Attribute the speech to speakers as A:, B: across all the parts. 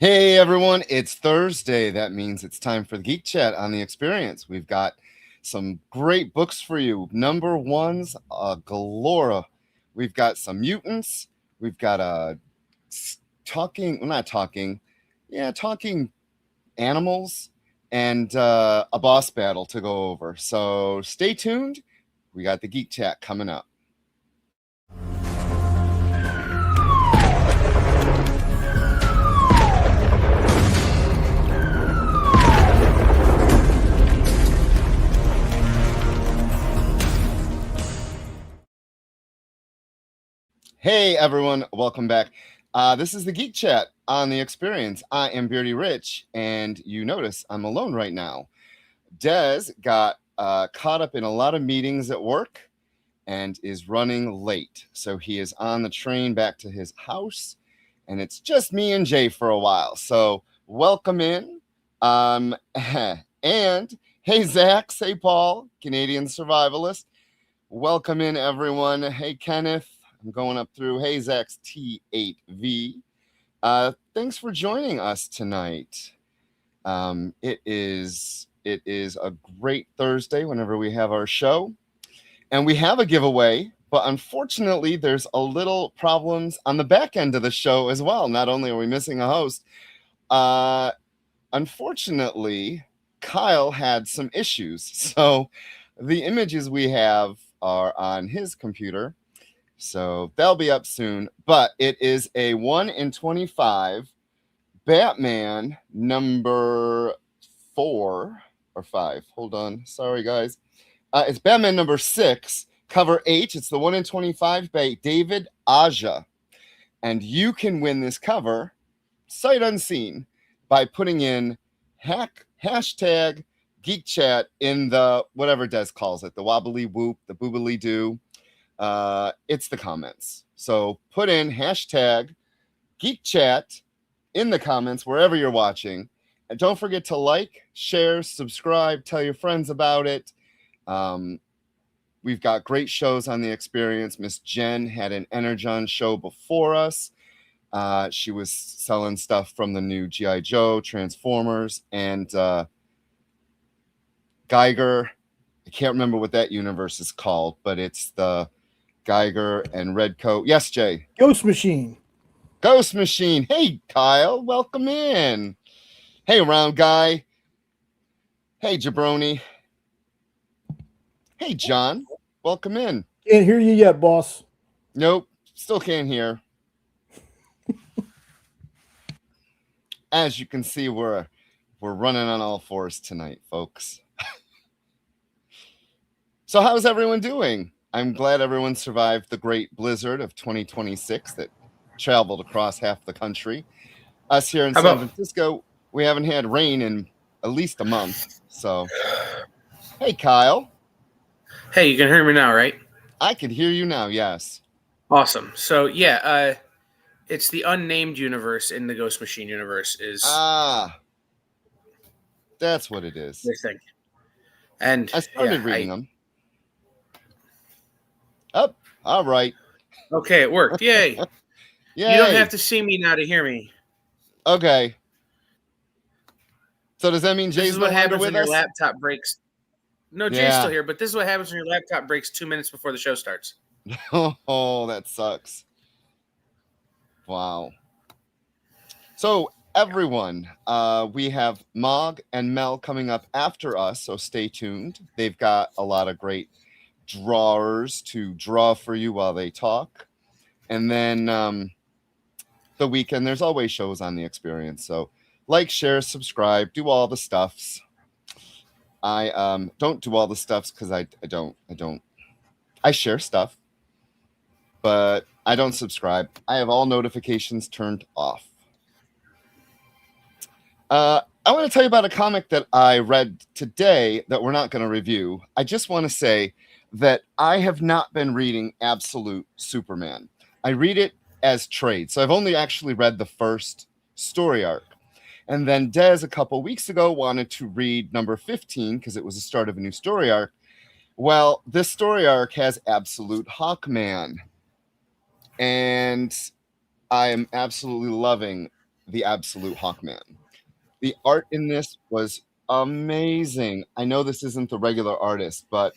A: Hey everyone, it's Thursday. That means it's time for the Geek Chat on the Experience. We've got some great books for you. Number ones, galore. We've got some mutants. We've got talking animals, and a boss battle to go over. So stay tuned. We got the Geek Chat coming up. Hey everyone, welcome back. This is the Geek Chat on the Experience. I am Beardy Rich, and you notice I'm alone right now. Des got caught up in a lot of meetings at work and is running late. So he is on the train back to his house, and it's just me and Jay for a while. So welcome in. And hey, Zach, hey, Paul, Canadian survivalist. Welcome in, everyone. Hey, Kenneth. I'm going up through. Hey, Zach's T8V. Thanks for joining us tonight. It is a great Thursday whenever we have our show. And we have a giveaway, but unfortunately, there's a little problems on the back end of the show as well. Not only are we missing a host, unfortunately, Kyle had some issues. So the images we have are on his computer. So they'll be up soon, but it is a 1 in 25 Batman number 4 or 5. Hold on. Sorry, guys. It's Batman number 6, cover H. It's the 1 in 25 by David Aja. And you can win this cover sight unseen by putting in hashtag Geek Chat in the whatever Des calls it, the wobbly whoop, the boobily doo. It's the comments. So put in hashtag Geek Chat in the comments wherever you're watching. And don't forget to like, share, subscribe, tell your friends about it. We've got great shows on the Experience. Miss Jen had an Energon show before us. She was selling stuff from the new G.I. Joe, Transformers, and Geiger. I can't remember what that universe is called, but it's the Geiger and Redcoat. Yes, Jay.
B: Ghost Machine.
A: Ghost Machine. Hey, Kyle. Welcome in. Hey, Round Guy. Hey, Jabroni. Hey, John. Welcome in.
B: Can't hear you yet, boss.
A: Nope. Still can't hear. As you can see, we're running on all fours tonight, folks. So how's everyone doing? I'm glad everyone survived the great blizzard of 2026 that traveled across half the country. Us here in San Francisco, we haven't had rain in at least a month. So, hey, Kyle.
C: Hey, you can hear me now, right?
A: I can hear you now, yes.
C: Awesome. So, yeah, it's the unnamed universe in the Ghost Machine universe is...
A: that's what it is.
C: This thing. And
A: I started reading them. Oh, all right.
C: Okay, it worked. Yay.
A: Yay.
C: You don't have to see me now to hear me.
A: Okay. So does that mean Jay's
C: no longer with us? This is what happens when your
A: us?
C: laptop breaks. No, Jay's still here, but this is what happens when your laptop breaks 2 minutes before the show starts.
A: Oh, that sucks. Wow. So, everyone, we have Mog and Mel coming up after us, so stay tuned. They've got a lot of great drawers to draw for you while they talk. And then the weekend, there's always shows on the Experience. So like, share, subscribe, do all the stuffs. I don't do all the stuffs because I don't. I share stuff, but I don't subscribe. I have all notifications turned off. I want to tell you about a comic that I read today that we're not going to review. I just want to say that I have not been reading Absolute Superman. I read it as trade. So I've only actually read the first story arc. And then Des, a couple weeks ago, wanted to read number 15 because it was the start of a new story arc. Well, this story arc has Absolute Hawkman. And I am absolutely loving the absolute Hawkman. The art in this was amazing. I know this isn't the regular artist, but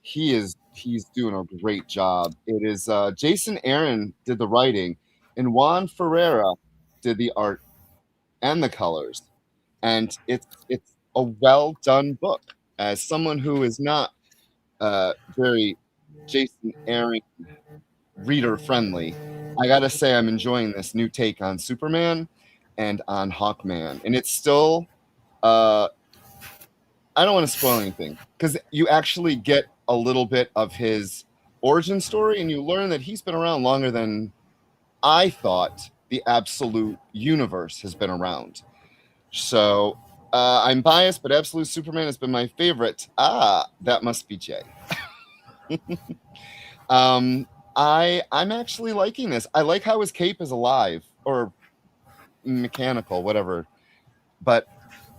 A: he's doing a great job. It is Jason Aaron did the writing, and Juan Ferreira did the art and the colors. And it's a well done book. As someone who is not very Jason Aaron reader friendly, I gotta say I'm enjoying this new take on Superman and on Hawkman, and it's still. I don't want to spoil anything because you actually get a little bit of his origin story, and you learn that he's been around longer than I thought the absolute universe has been around. So I'm biased, but Absolute Superman has been my favorite. That must be Jay. I'm actually liking this. I like how his cape is alive or mechanical, whatever. But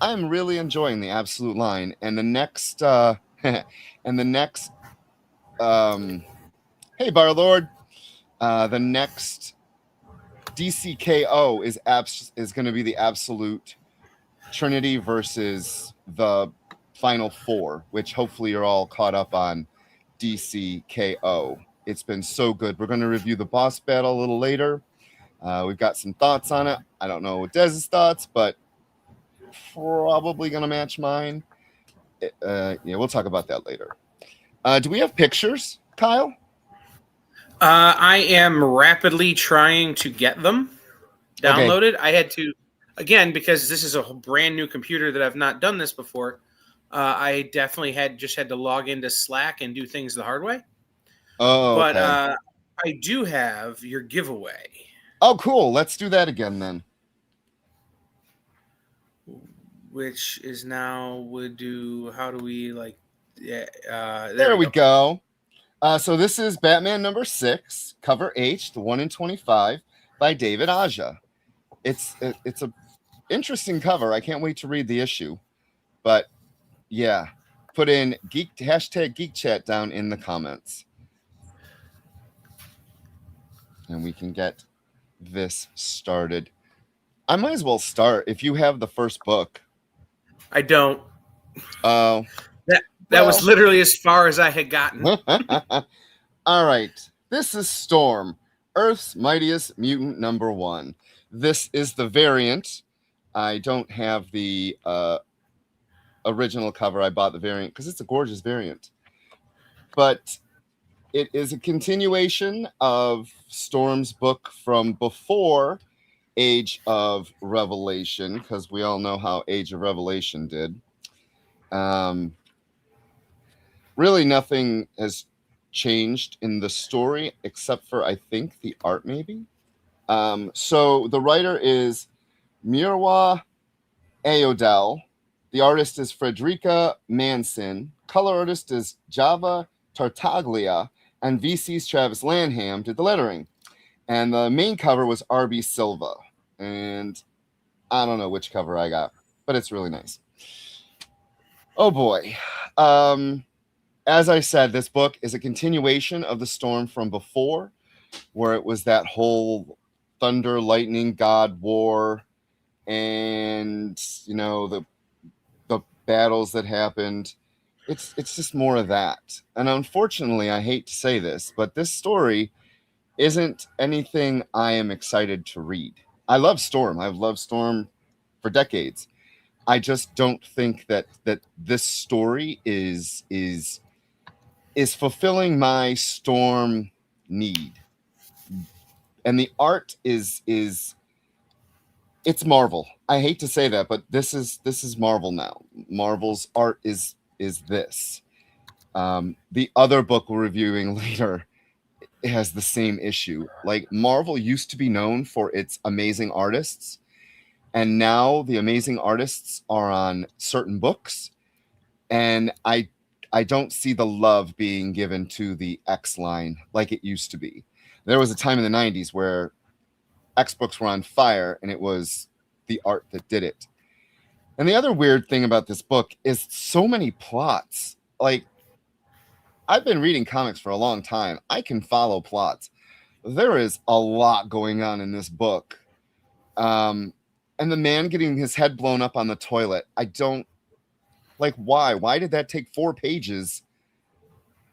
A: I'm really enjoying the Absolute line, and the next and the next hey Barlord, the next DCKO is going to be the Absolute Trinity versus the Final Four, which hopefully you're all caught up on DCKO. It's been so good. We're going to review the boss battle a little later. We've got some thoughts on it. I don't know Dez's thoughts, but probably going to match mine. Yeah, we'll talk about that later. Do we have pictures, Kyle?
C: I am rapidly trying to get them downloaded. Okay. I had to, again, because this is a brand new computer that I've not done this before. I definitely had to log into Slack and do things the hard way.
A: Oh, okay.
C: But I do have your giveaway.
A: Oh, cool. Let's do that again then.
C: Which is now how do we like? Yeah,
A: there we go. So this is Batman number 6, cover H, the 1 in 25 by David Aja. It's a interesting cover. I can't wait to read the issue. But yeah, put in hashtag Geek Chat down in the comments. And we can get this started. I might as well start if you have the first book.
C: I don't.
A: Oh.
C: That was literally as far as I had gotten.
A: All right. This is Storm, Earth's Mightiest Mutant number 1. This is the variant. I don't have the original cover. I bought the variant because it's a gorgeous variant. But it is a continuation of Storm's book from before Age of Revelation, because we all know how Age of Revelation did. Really nothing has changed in the story except for, I think, the art maybe. So the writer is Mirwa Ayodel. The artist is Frederica Manson. Color artist is Java Tartaglia. And VC's Travis Lanham did the lettering. And the main cover was RB Silva. And I don't know which cover I got, but it's really nice. Oh boy. As I said, this book is a continuation of the Storm from before, where it was that whole thunder, lightning, God war, and the battles that happened. It's just more of that. And unfortunately, I hate to say this, but this story isn't anything I am excited to read. I love Storm. I've loved Storm for decades. I just don't think that this story is fulfilling my Storm need. And the art is it's Marvel. I hate to say that, but this is Marvel now. Marvel's art is this. The other book we're reviewing later has the same issue. Like, Marvel used to be known for its amazing artists, and now the amazing artists are on certain books, and I don't see the love being given to the X line like it used to be. There was a time in the 90s where X books were on fire, and it was the art that did it. And the other weird thing about this book is so many plots. Like, I've been reading comics for a long time. I can follow plots. There is a lot going on in this book. and the man getting his head blown up on the toilet. I don't like why did that take 4 pages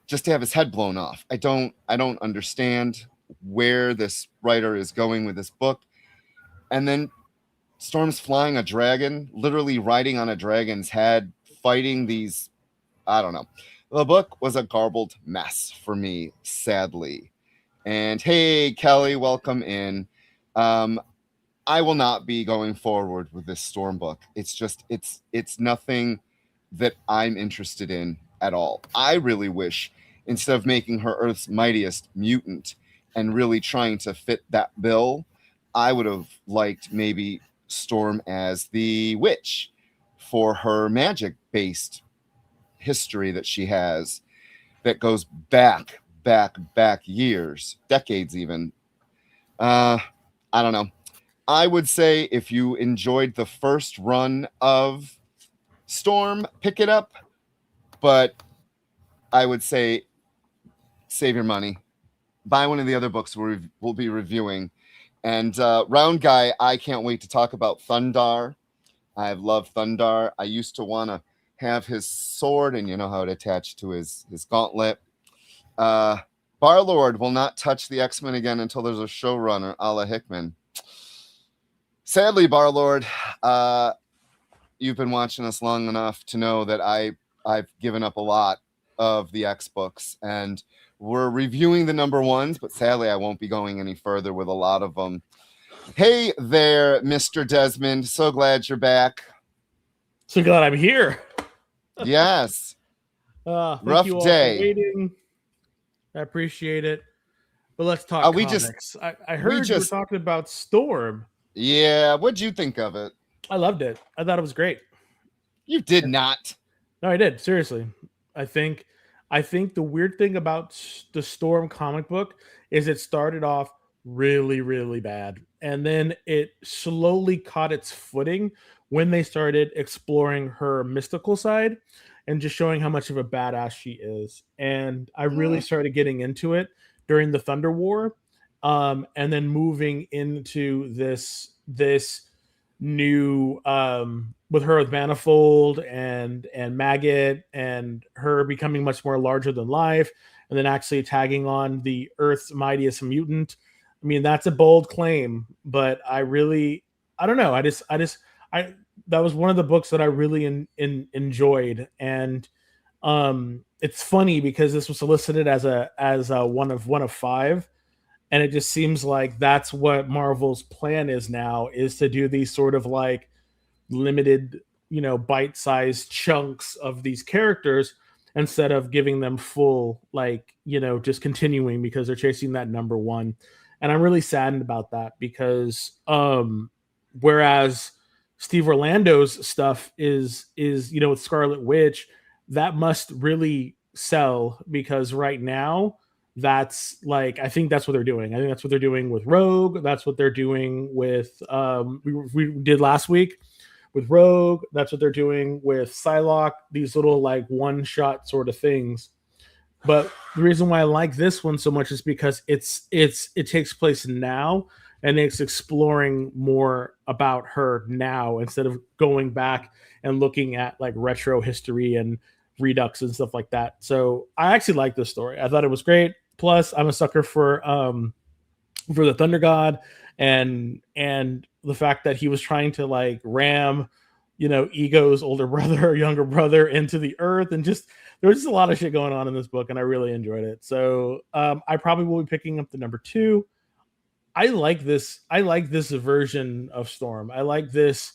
A: just to have his head blown off? I don't understand where this writer is going with this book. And then Storm's flying a dragon, literally riding on a dragon's head, fighting these, I don't know. The book was a garbled mess for me, sadly. And hey, Kelly, welcome in. I will not be going forward with this Storm book. It's just, it's nothing that I'm interested in at all. I really wish, instead of making her Earth's mightiest mutant and really trying to fit that bill, I would have liked maybe Storm as the witch for her magic-based history that she has that goes back years, decades even. I don't know. I would say if you enjoyed the first run of Storm, pick it up, but I would say save your money. Buy one of the other books we'll be reviewing. And Round Guy, I can't wait to talk about Thundar. I love Thundar. I used to want to have his sword, and you know how it attached to his gauntlet. Barlord will not touch the X-Men again until there's a showrunner, a la Hickman. Sadly, Barlord, you've been watching us long enough to know that I've given up a lot of the X books, and we're reviewing the number ones, but sadly I won't be going any further with a lot of them. Hey there, Mr. Desmond. So glad you're back.
B: So glad I'm here.
A: Yes.
B: Thank
A: Rough
B: you all
A: day.
B: for waiting. I appreciate it. But let's talk comics. I heard you were talking about Storm.
A: Yeah, what'd you think of it?
B: I loved it. I thought it was great.
A: You did not.
B: No, I did. Seriously. I think the weird thing about the Storm comic book is it started off really, really bad. And then it slowly caught its footing when they started exploring her mystical side and just showing how much of a badass she is. And I really started getting into it during the Thunder War. And then moving into this new with her with Manifold and Maggot and her becoming much more larger than life, and then actually tagging on the Earth's mightiest mutant. I mean, that's a bold claim, but I don't know. That was one of the books that I really enjoyed, and it's funny because this was solicited as a one of 5. And it just seems like that's what Marvel's plan is now, is to do these sort of like limited, bite-sized chunks of these characters instead of giving them full, like, just continuing because they're chasing that number one. And I'm really saddened about that because whereas Steve Orlando's stuff is with Scarlet Witch, that must really sell because right now, that's like, I think that's what they're doing. I think that's what they're doing with Rogue. That's what they're doing with we did last week with Rogue. That's what they're doing with Psylocke. These little like one-shot sort of things. But the reason why I like this one so much is because it takes place now and it's exploring more about her now instead of going back and looking at like retro history and Redux and stuff like that. So I actually like this story. I thought it was great. Plus, I'm a sucker for the Thunder God and the fact that he was trying to like ram, Ego's older brother or younger brother into the Earth, and just there was just a lot of shit going on in this book, and I really enjoyed it. So I probably will be picking up the number 2. I like this version of Storm. I like this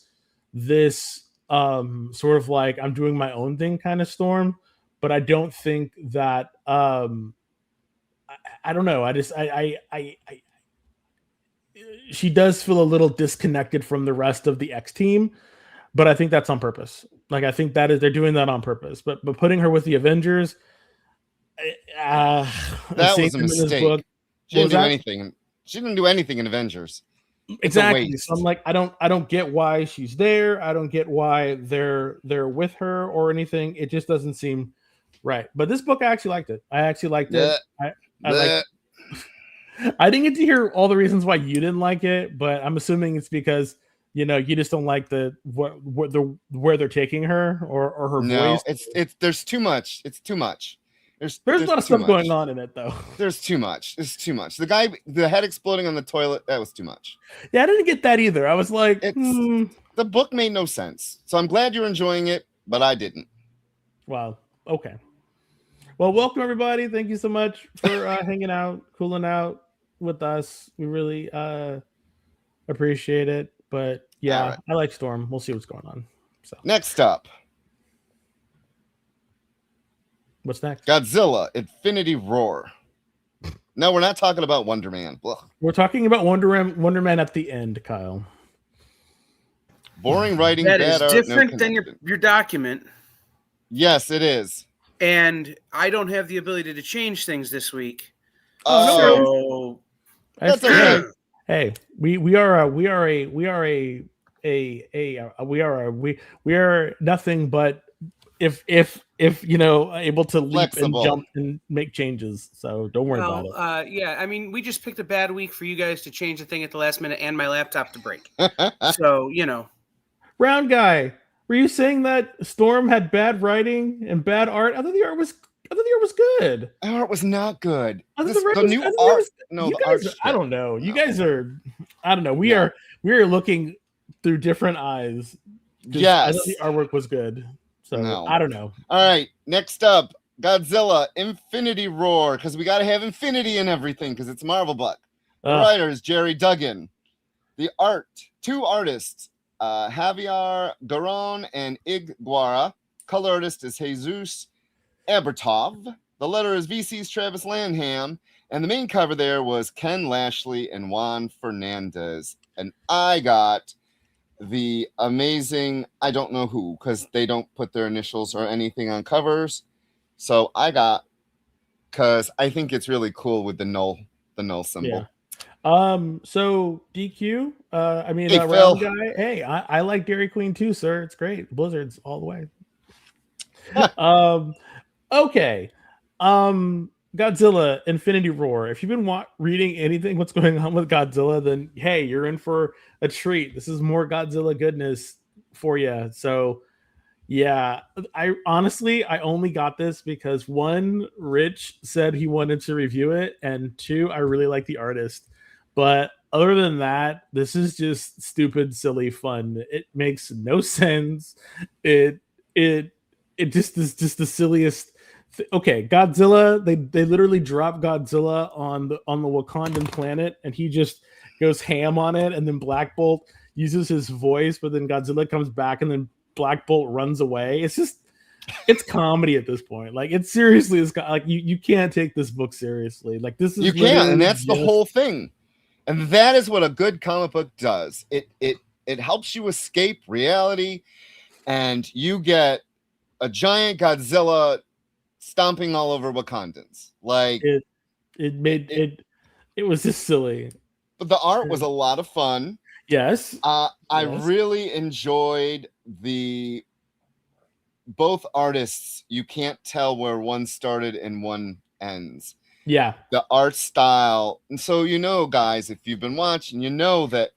B: sort of like I'm doing my own thing kind of Storm, but I don't think that I don't know. She does feel a little disconnected from the rest of the X team, but I think that's on purpose. Like, I think they're doing that on purpose, but putting her with the Avengers,
A: that was a mistake. She didn't do anything. She didn't do anything in Avengers.
B: Exactly. So I'm like, I don't get why she's there. I don't get why they're with her or anything. It just doesn't seem right. But this book, I actually liked it. I didn't get to hear all the reasons why you didn't like it, but I'm assuming it's because you just don't like where they're taking her or her
A: No,
B: voice.
A: it's there's too much. It's too much.
B: There's a lot of
A: too
B: stuff going
A: much.
B: on in it, though.
A: There's too much. It's too much. The head exploding on the toilet, that was too much.
B: Yeah, I didn't get that either. I was like,
A: the book made no sense. So I'm glad you're enjoying it, but I didn't.
B: Wow. Okay. Well, welcome everybody. Thank you so much for hanging out, cooling out with us. We really appreciate it. But yeah, right. I like Storm. We'll see what's going on. So
A: next up.
B: What's next?
A: Godzilla Infinity Roar. No, we're not talking about Wonder Man. Ugh.
B: We're talking about Wonder Man at the end, Kyle.
A: Boring writing.
C: That
A: bad
C: is
A: art,
C: different
A: no
C: than your document.
A: Yes, it is.
C: And I don't have the ability to change things this week.
A: So
B: that's
A: okay.
B: Hey, we are nothing but if able to leap
A: flexible
B: and jump and make changes. So don't worry about it.
C: Yeah, I mean, we just picked a bad week for you guys to change the thing at the last minute and my laptop to break. So
B: Round guy, were you saying that Storm had bad writing and bad art? I thought the art was good.
A: The art was not good.
B: The new art. No, the art. I don't know. You guys are. I don't know. We are looking through different eyes.
A: Yes,
B: I thought the artwork was good. So no. I don't know.
A: All right. Next up, Godzilla Infinity Roar, because we got to have infinity in everything because it's a Marvel book. The writer is Jerry Duggan. The art, 2 artists, Javier Garon and Ig Guara. Color artist is Jesus Abertov. The letter is VC's Travis Lanham. And the main cover there was Ken Lashley and Juan Fernandez. And I got the amazing, I don't know who, because they don't put their initials or anything on covers. So I got, because I think it's really cool with the null symbol.
B: Yeah. So DQ,
A: hey,
B: round guy. Hey, I like Dairy Queen too, sir. It's great. Blizzards all the way. Okay. Godzilla Infinity Roar. If you've been reading anything what's going on with Godzilla, then hey, you're in for a treat. This is more Godzilla goodness for you. So yeah, I only got this because 1, Rich said he wanted to review it, and 2, I really like the artist. But other than that, this is just stupid, silly fun. It makes no sense. It just is just the silliest. Okay, Godzilla. They literally drop Godzilla on the Wakandan planet, and he just goes ham on it. And then Black Bolt uses his voice, but then Godzilla comes back, and then Black Bolt runs away. It's comedy at this point. Like it seriously is like you can't take this book seriously. Like this is
A: you can't, and that's the whole thing. And that is what a good comic book does. It helps you escape reality, and you get a giant Godzilla stomping all over Wakandans. Like
B: it was just silly.
A: But the art was a lot of fun.
B: Yes.
A: I really enjoyed both artists. You can't tell where one started and one ends.
B: Yeah.
A: The art style. And so, guys, if you've been watching, you know that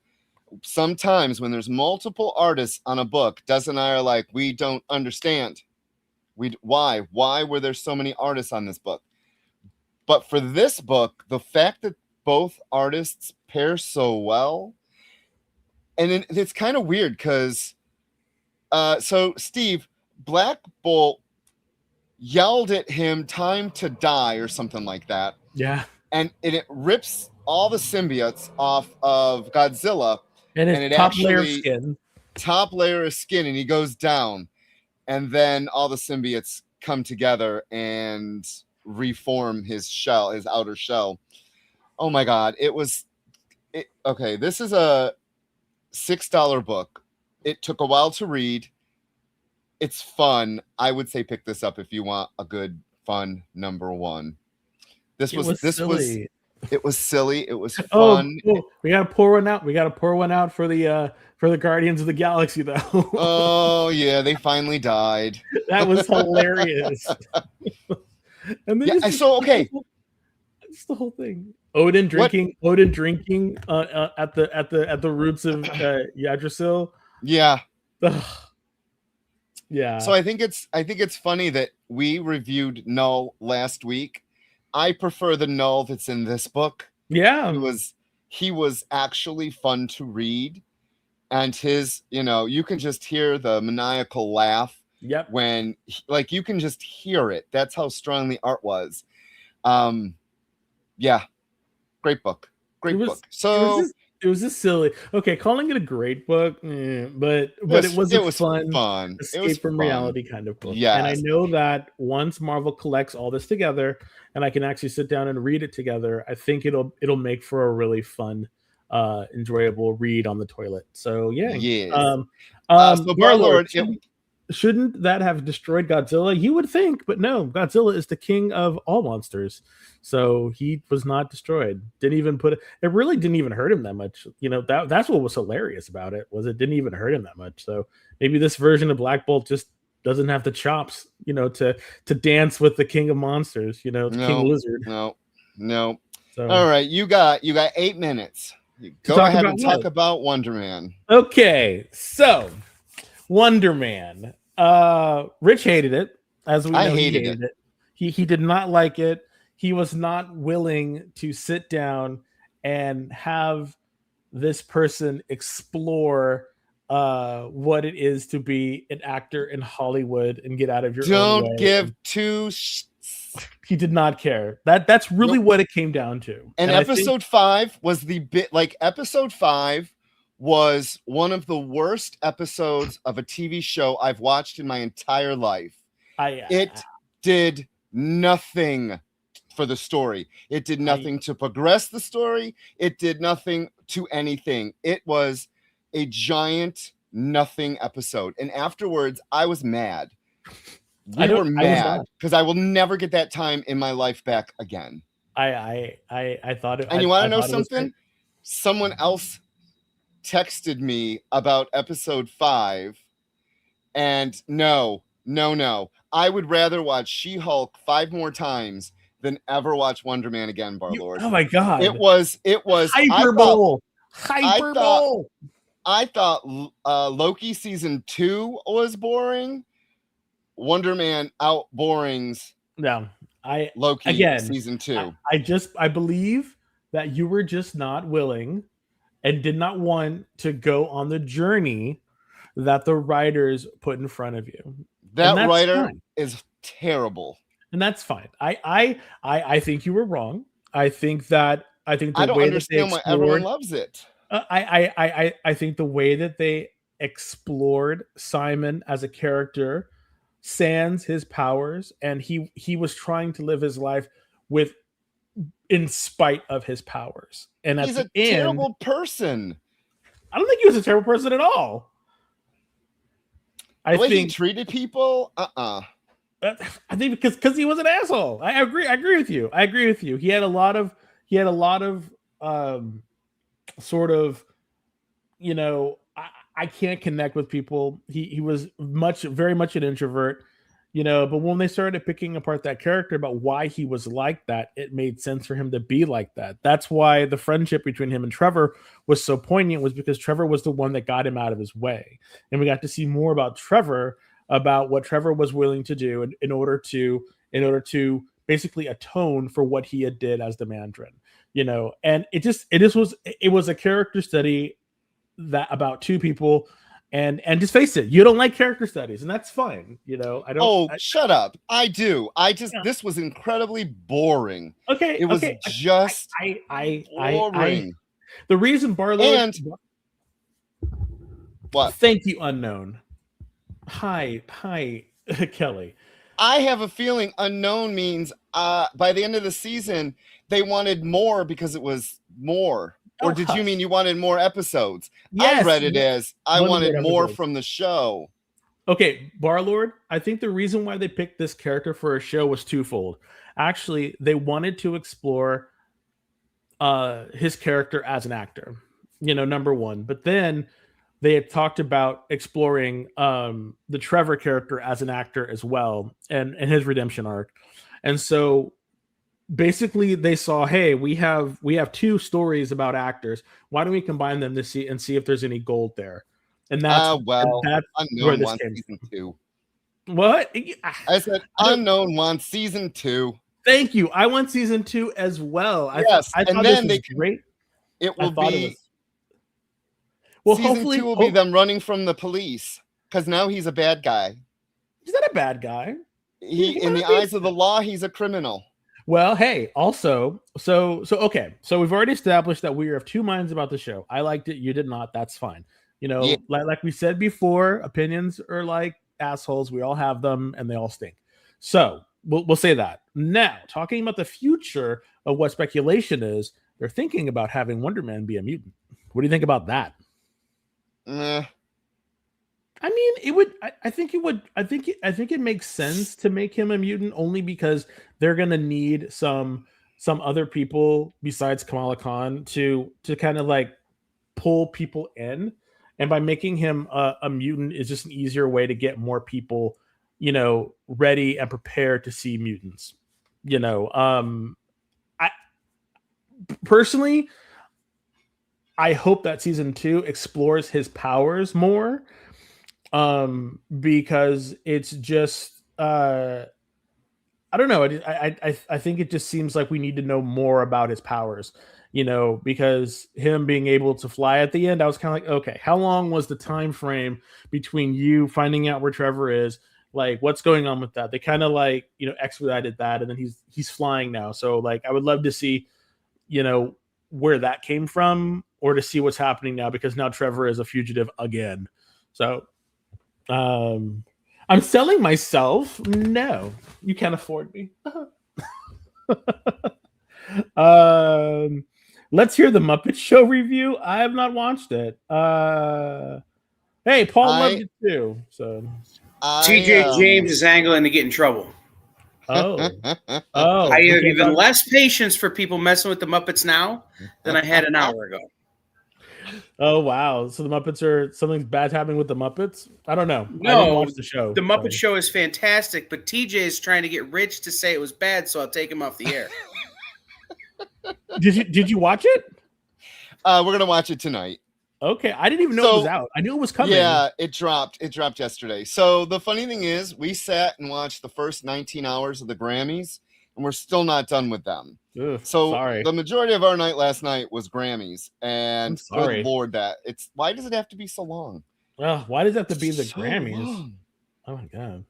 A: sometimes when there's multiple artists on a book, Des and I are like, we don't understand. Why were there so many artists on this book? But for this book, the fact that both artists pair so well, and it's kind of weird because so Steve, Black Bolt yelled at him time to die or something like that.
B: Yeah.
A: And it rips all the symbiotes off of Godzilla,
B: and it top layer of
A: skin, and he goes down. And then all the symbiotes come together and reform his shell, his outer shell. Oh my God. Okay. This is a $6 book. It took a while to read. It's fun. I would say pick this up if you want a good, fun number 1. It was silly. It was fun.
B: Oh, we gotta pour one out. We gotta pour one out for the Guardians of the Galaxy, though.
A: Oh yeah, they finally died.
B: That was hilarious. And then
A: okay.
B: It's the whole thing. Odin drinking at the roots of Yggdrasil.
A: Yeah.
B: Ugh. Yeah.
A: So I think it's funny that we reviewed Null last week. I prefer the Null that's in this book.
B: Yeah.
A: He was actually fun to read, and his, you can just hear the maniacal laugh.
B: Yep.
A: When you can just hear it. That's how strong the art was. Yeah. Great book. Great book. So
B: it was just silly. Okay, calling it a great book, but it was fun. Escape from reality kind of book.
A: Yes.
B: And I know that once Marvel collects all this together, and I can actually sit down and read it together, I think it'll make for a really fun, enjoyable read on the toilet. So yeah.
A: Yes.
B: So Warlord, shouldn't that have destroyed Godzilla? You would think, but no. Godzilla is the king of all monsters, so he was not destroyed. Didn't even it really didn't even hurt him that much. That's what was hilarious about it, was it didn't even hurt him that much. So maybe this version of Black Bolt just doesn't have the chops, to dance with the king of monsters, King Lizard.
A: No. So, all right, you got 8 minutes. Go ahead and talk about Wonder Man.
B: Okay, so Wonder Man. Rich hated it, as we know.
A: I hated
B: it. He did not like it. He was not willing to sit down and have this person explore what it is to be an actor in Hollywood and get out of your own way.
A: Don't give two
B: he did not care. That's really what it came down to.
A: And episode 5 was episode 5 was one of the worst episodes of a TV show I've watched in my entire life. It did nothing for the story. It did nothing to progress the story. It did nothing to anything. It was a giant nothing episode. And afterwards, I was mad. We were mad because I will never get that time in my life back again.
B: I thought it.
A: And you want to know something? Someone else texted me about episode 5, and no, I would rather watch She-Hulk 5 more times than ever watch Wonder Man again, Barlord.
B: Oh my god,
A: it was
B: hyperbole.
A: I thought Loki season 2 was boring. Wonder Man outborings Loki again season 2.
B: I believe that you were just not willing and did not want to go on the journey that the writers put in front of you.
A: That writer is terrible.
B: And that's fine. I think you were wrong. I think the
A: I don't
B: way
A: understand
B: that
A: why everyone loves it.
B: I think the way that they explored Simon as a character, sans his powers, and he was trying to live his life in spite of his powers. And
A: he's a terrible person.
B: I don't think he was a terrible person at all.
A: The way he treated people,
B: I think because he was an asshole. I agree with you. He had a lot of sort of, I can't connect with people. He was very much an introvert, but when they started picking apart that character about why he was like that, it made sense for him to be like that. That's why the friendship between him and Trevor was so poignant, was because Trevor was the one that got him out of his way. And we got to see more about Trevor, about what Trevor was willing to do in order to basically atone for what he had did as the Mandarin, and it was a character study that about two people. And just face it, you don't like character studies, and that's fine. I don't.
A: Shut up! I do. This was incredibly boring.
B: Okay,
A: it was just boring.
B: The reason Barlow
A: what?
B: Thank you, Unknown. Hi, Kelly.
A: I have a feeling Unknown means by the end of the season they wanted more because it was more. Or did you mean you wanted more episodes?
B: Yes,
A: I read it as I wanted more from the show.
B: Okay, Barlord, I think the reason why they picked this character for a show was twofold. Actually, they wanted to explore his character as an actor, number one. But then they had talked about exploring the Trevor character as an actor as well, and his redemption arc. And so basically they saw, hey, we have 2 stories about actors. Why don't we combine them to see if there's any gold there? And that's where
A: Unknown
B: this
A: wants
B: came
A: season
B: from.
A: 2.
B: What?
A: I said Unknown wants season 2.
B: Thank you. I want season 2 as well.
A: Yes,
B: I
A: and
B: thought
A: then
B: this was great.
A: It will be
B: well.
A: season
B: Hopefully,
A: 2 will be them running from the police because now he's a bad guy.
B: He's not a bad guy.
A: He in the eyes of the law, he's a criminal.
B: Well, hey, also, okay. So we've already established that we are of two minds about the show. I liked it. You did not. That's fine. You know,
A: Yeah.
B: like we said before, opinions are like assholes. We all have them and they all stink. So we'll say that. Now, talking about the future of what speculation is, they're thinking about having Wonder Man be a mutant. What do you think about that? I mean, it would. I think it would. I think it makes sense to make him a mutant only because they're gonna need some other people besides Kamala Khan to kind of like pull people in, and by making him a mutant is just an easier way to get more people, you know, ready and prepared to see mutants. You know, I personally, I hope that season 2 explores his powers more. Because it's just I don't know. I think it just seems like we need to know more about his powers, you know, because him being able to fly at the end, I was kind of like, okay, how long was the time frame between you finding out where Trevor is? Like, what's going on with that? They kind of like, you know, expedited that, and then he's flying now. So like, I would love to see, you know, where that came from, or to see what's happening now, because now Trevor is a fugitive again. So I'm selling myself. No, you can't afford me. Let's hear the Muppet Show review. I have not watched it. Hey, Paul loved it too. So
C: TJ James is angling to get in trouble.
B: Oh,
C: I have even less patience for people messing with the Muppets now than I had an hour ago.
B: Oh wow! So the Muppets are something bad's happening with the Muppets? I don't know.
C: No,
B: I didn't watch the show.
C: The Muppet Show is fantastic, but TJ is trying to get rich to say it was bad, so I'll take him off the air.
B: Did you watch it?
A: We're gonna watch it tonight.
B: Okay, I didn't even know it was out. I knew it was coming.
A: Yeah, it dropped. It dropped yesterday. So the funny thing is, we sat and watched the first 19 hours of the Grammys, and we're still not done with them.
B: Ugh,
A: so
B: sorry.
A: The majority of our night last night was Grammys, and good Lord, why does it have to be so long?
B: Well, why does it have to be the Grammys? Long. Oh my god.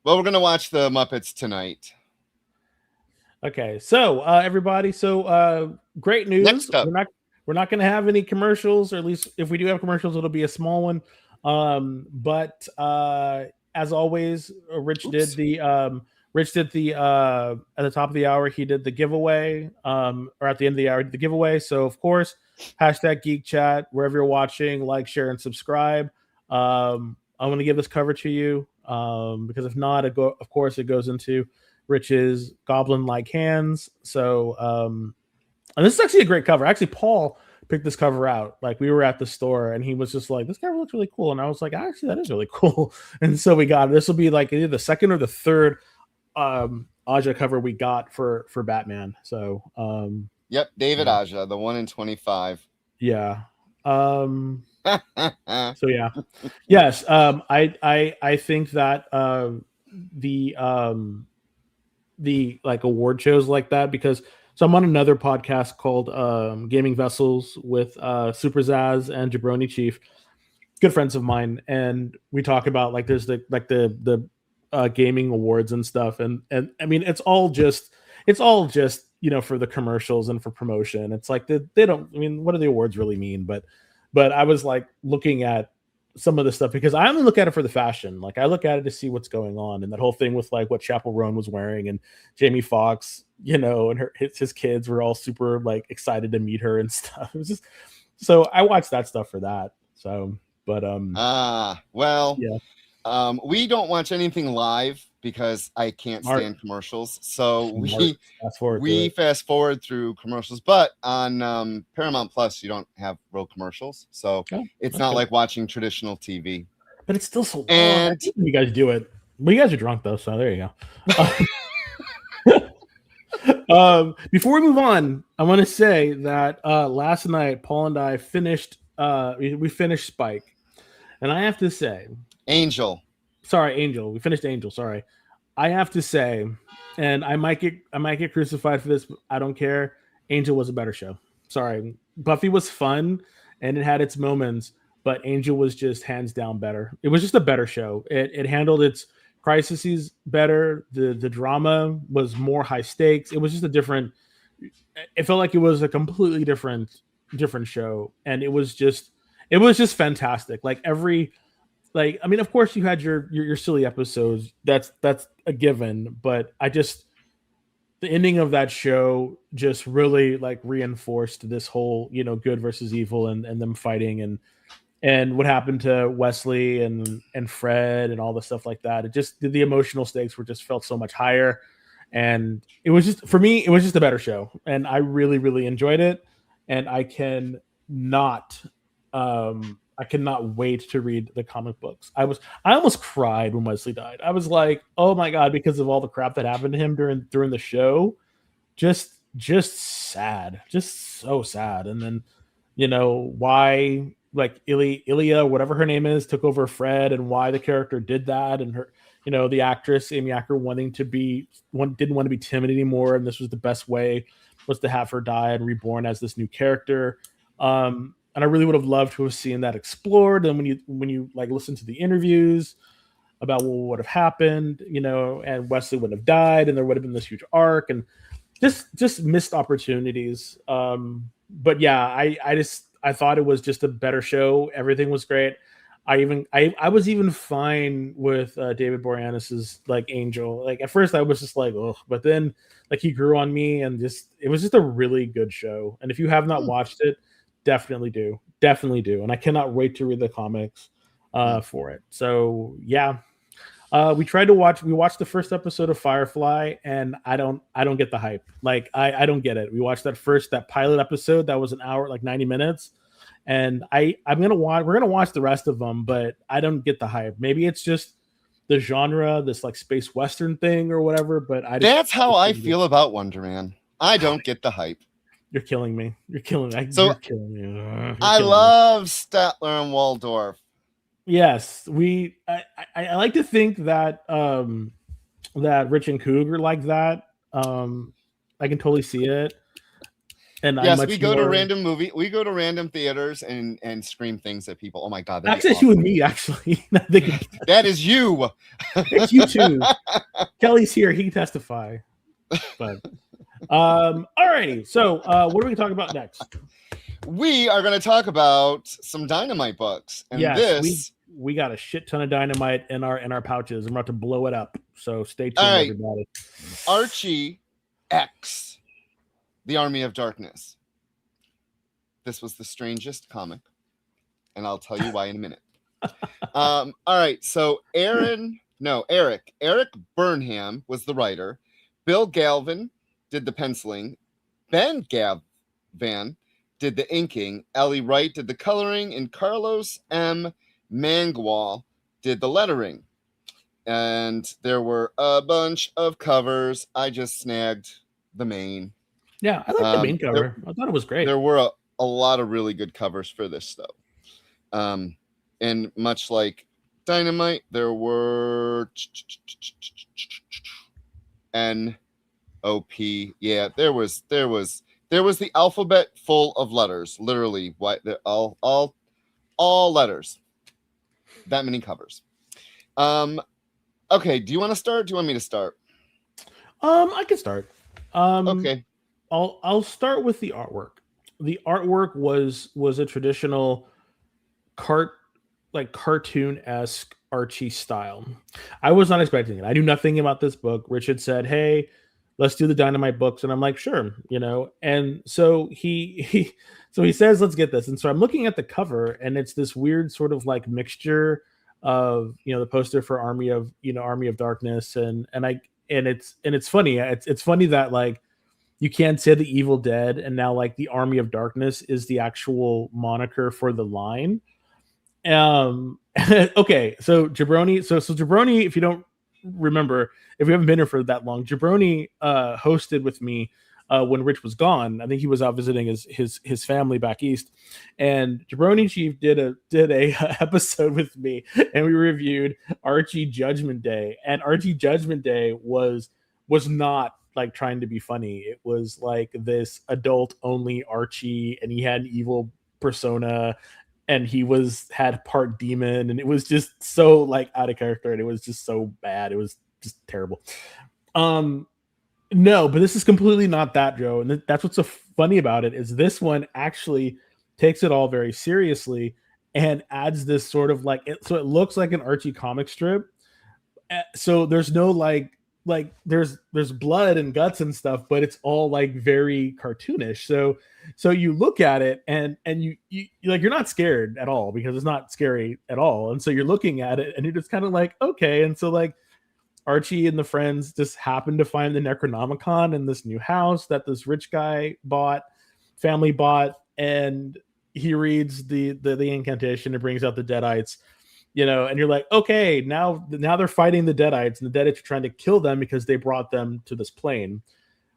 A: Well, we're gonna watch the Muppets tonight.
B: Okay, so everybody, so great news.
A: Next up.
B: We're not going to have any commercials, or at least if we do have commercials, it'll be a small one. But as always, Rich did the at the top of the hour, he did the giveaway, or at the end of the hour, the giveaway. So of course, hashtag Geek Chat, wherever you're watching, like, share, and subscribe. I'm going to give this cover to you, because if not, of course, it goes into Rich's goblin-like hands. So, and this is actually a great cover. Actually, Paul picked this cover out. Like, we were at the store and he was just like, this cover looks really cool. And I was like, actually, that is really cool. And so we got it. This will be like either the second or the third Aja cover we got for Batman. So
A: yep, David Aja, the 1 in 25.
B: Yeah. So yeah. Yes. I think that the like award shows like that, because so I'm on another podcast called Gaming Vessels with Super Zaz and Jabroni Chief, good friends of mine, and we talk about like there's the gaming awards and stuff, and I mean it's all just you know, for the commercials and for promotion. It's like they don't, I mean, what do the awards really mean? But I was like looking at some of the stuff because I only look at it for the fashion. Like, I look at it to see what's going on, and that whole thing with like what Chappell Roan was wearing, and Jamie Foxx, you know, and his kids were all super like excited to meet her and stuff. It was just, so I watched that stuff for that. So, but
A: well,
B: yeah.
A: We don't watch anything live because I can't stand commercials. So we fast forward through commercials, but on Paramount Plus, you don't have real commercials. So it's not like watching traditional TV.
B: But it's still so long. And you guys do it. Well, you guys are drunk though, so there you go. Before we move on, I want to say that last night Paul and I finished. We finished Spike, and I have to say,
A: Angel.
B: sorry, Angel. We finished Angel. Sorry, I have to say, and I might get crucified for this. But I don't care. Angel was a better show. Sorry, Buffy was fun and it had its moments, but Angel was just hands down better. It was just a better show. It handled its crises better. The drama was more high stakes. It was just a different. It felt like it was a completely different show, and it was just fantastic. Like every I mean, of course you had your silly episodes. That's a given, but I just the ending of that show just really like reinforced this whole good versus evil and them fighting and what happened to Wesley and Fred and all the stuff like that. It just the emotional stakes were just felt so much higher, and it was just for me it was just a better show, and I really really enjoyed it, and I cannot wait to read the comic books. I almost cried when Wesley died. I was like, oh my god, because of all the crap that happened to him during the show. Just sad. Just so sad. And then, why like Ilya, whatever her name is, took over Fred and why the character did that, and her, the actress, Amy Acker, didn't want to be timid anymore, and this was the best way was to have her die and reborn as this new character. And I really would have loved to have seen that explored. And when you like listen to the interviews about what would have happened, and Wesley wouldn't have died, and there would have been this huge arc, and just missed opportunities. But yeah, I thought it was just a better show. Everything was great. I was even fine with David Boreanaz's like Angel. Like at first I was just like, oh, but then like he grew on me, and it was just a really good show. And if you have not watched it, definitely do, and I cannot wait to read the comics for it. So yeah, we watched the first episode of Firefly, and I don't get the hype. Like I don't get it. We watched that pilot episode that was an hour, like 90 minutes, and we're gonna watch the rest of them, but I don't get the hype. Maybe it's just the genre, this like space western thing or whatever, but
A: that's how I feel about Wonder Man. I don't get the hype.
B: You're killing me. You're killing me.
A: So,
B: you're killing me.
A: I love Statler and Waldorf.
B: Yes, I like to think that that Rich and Cougar like that. I can totally see it. And
A: yes, we go to random theaters and scream things at people. Oh my god,
B: that's awesome. You and me, actually.
A: That is you.
B: It's you too. Kelly's here. He can testify. But alrighty. So what are we talking about next?
A: We are going to talk about some Dynamite books, and yes,
B: we got a shit ton of Dynamite in our pouches. I'm about to blow it up. So stay tuned, everybody.
A: Archie X, The Army of Darkness. This was the strangest comic, and I'll tell you why in a minute. All right. So Eric Burnham was the writer. Bill Galvin did the penciling. Ben Galvan did the inking. Ellie Wright did the coloring, and Carlos M. Mangwal did the lettering. And there were a bunch of covers. I just snagged the main.
B: Yeah, I like the main cover. I thought it was great.
A: There were a lot of really good covers for this, though. And much like Dynamite, there were N-O-P. Yeah, there was the alphabet full of letters, literally. All letters. That many covers. Okay, do you want to start? Do you want me to start?
B: I can start.
A: Okay.
B: I'll start with the artwork. The artwork was a traditional cartoon-esque Archie style. I was not expecting it. I knew nothing about this book. Richard said, "Hey, let's do the Dynamite books," and I'm like, "Sure," And so he says, "Let's get this." And so I'm looking at the cover, and it's this weird sort of like mixture of the poster for Army of Darkness, and it's funny. It's funny that like you can't say the Evil Dead, and now like the Army of Darkness is the actual moniker for the line. Okay, so Jabroni. So Jabroni, if you don't remember, if we haven't been here for that long, Jabroni hosted with me when Rich was gone. I think he was out visiting his family back east, and Jabroni Chief did a episode with me, and we reviewed Archie Judgment Day, and Archie Judgment Day was not like trying to be funny. It was like this adult only Archie, and he had an evil persona, and he had part demon, and it was just so like out of character, and it was just so bad. It was just terrible. No, but this is completely not that, Joe. And that's what's so funny about it, is this one actually takes it all very seriously and adds this sort of like so it looks like an Archie comic strip. So there's no like there's blood and guts and stuff, but it's all like very cartoonish. So you look at it and you like, you're not scared at all because it's not scary at all. And so you're looking at it and you're just kind of like, okay. And so like Archie and the friends just happen to find the Necronomicon in this new house that this rich guy family bought, and he reads the incantation. It brings out the Deadites, and you're like, okay, now they're fighting the Deadites, and the Deadites are trying to kill them because they brought them to this plane.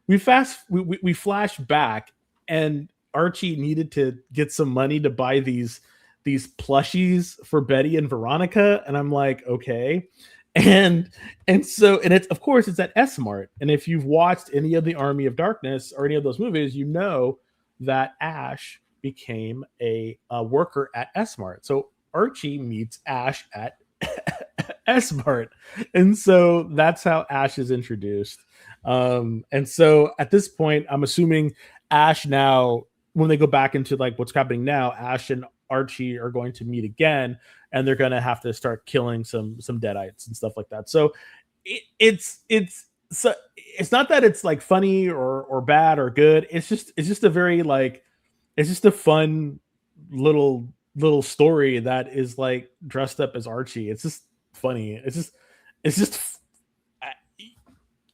B: We flash back, and Archie needed to get some money to buy these plushies for Betty and Veronica, and I'm like, okay. And it's, of course, it's at S-Mart. And if you've watched any of the Army of Darkness or any of those movies, you know that Ash became a worker at S-Mart. So Archie meets Ash at S-Mart. And so that's how Ash is introduced. And so at this point, I'm assuming Ash now, when they go back into like what's happening now, Ash and Archie are going to meet again, and they're going to have to start killing some Deadites and stuff like that. So it's not that it's like funny or bad or good. It's just a very like, it's just a fun little story that is like dressed up as Archie. It's just funny. It's just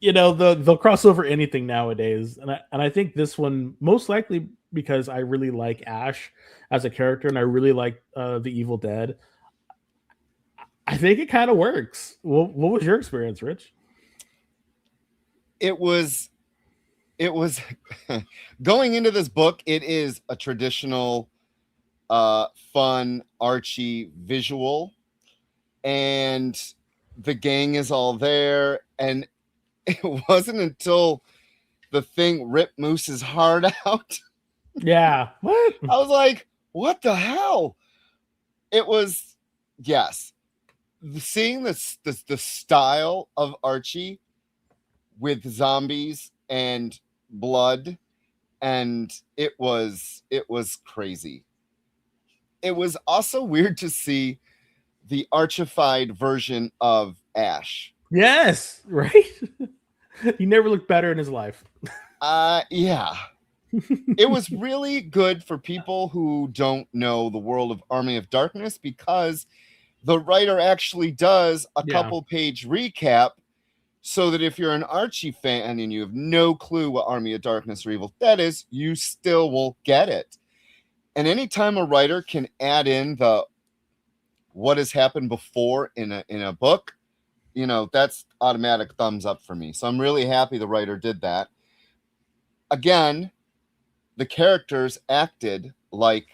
B: they'll cross over anything nowadays, and I think this one most likely because I really like Ash as a character, and I really like the Evil Dead. I think it kind of works. What was your experience, Rich?
A: It was going into this book. It is a traditional, fun Archie visual, and the gang is all there. And it wasn't until the thing ripped Moose's heart out.
B: Yeah. What?
A: I was like, what the hell? It was, yes. Seeing the style of Archie with zombies and blood, and it was crazy. It was also weird to see the archified version of Ash.
B: Yes, right? He never looked better in his life.
A: Yeah. It was really good for people who don't know the world of Army of Darkness, because the writer actually does a couple page recap, so that if you're an Archie fan and you have no clue what Army of Darkness or Evil Dead is, you still will get it. And anytime a writer can add in the what has happened before in a book, that's automatic thumbs up for me. So I'm really happy the writer did that. Again, the characters acted like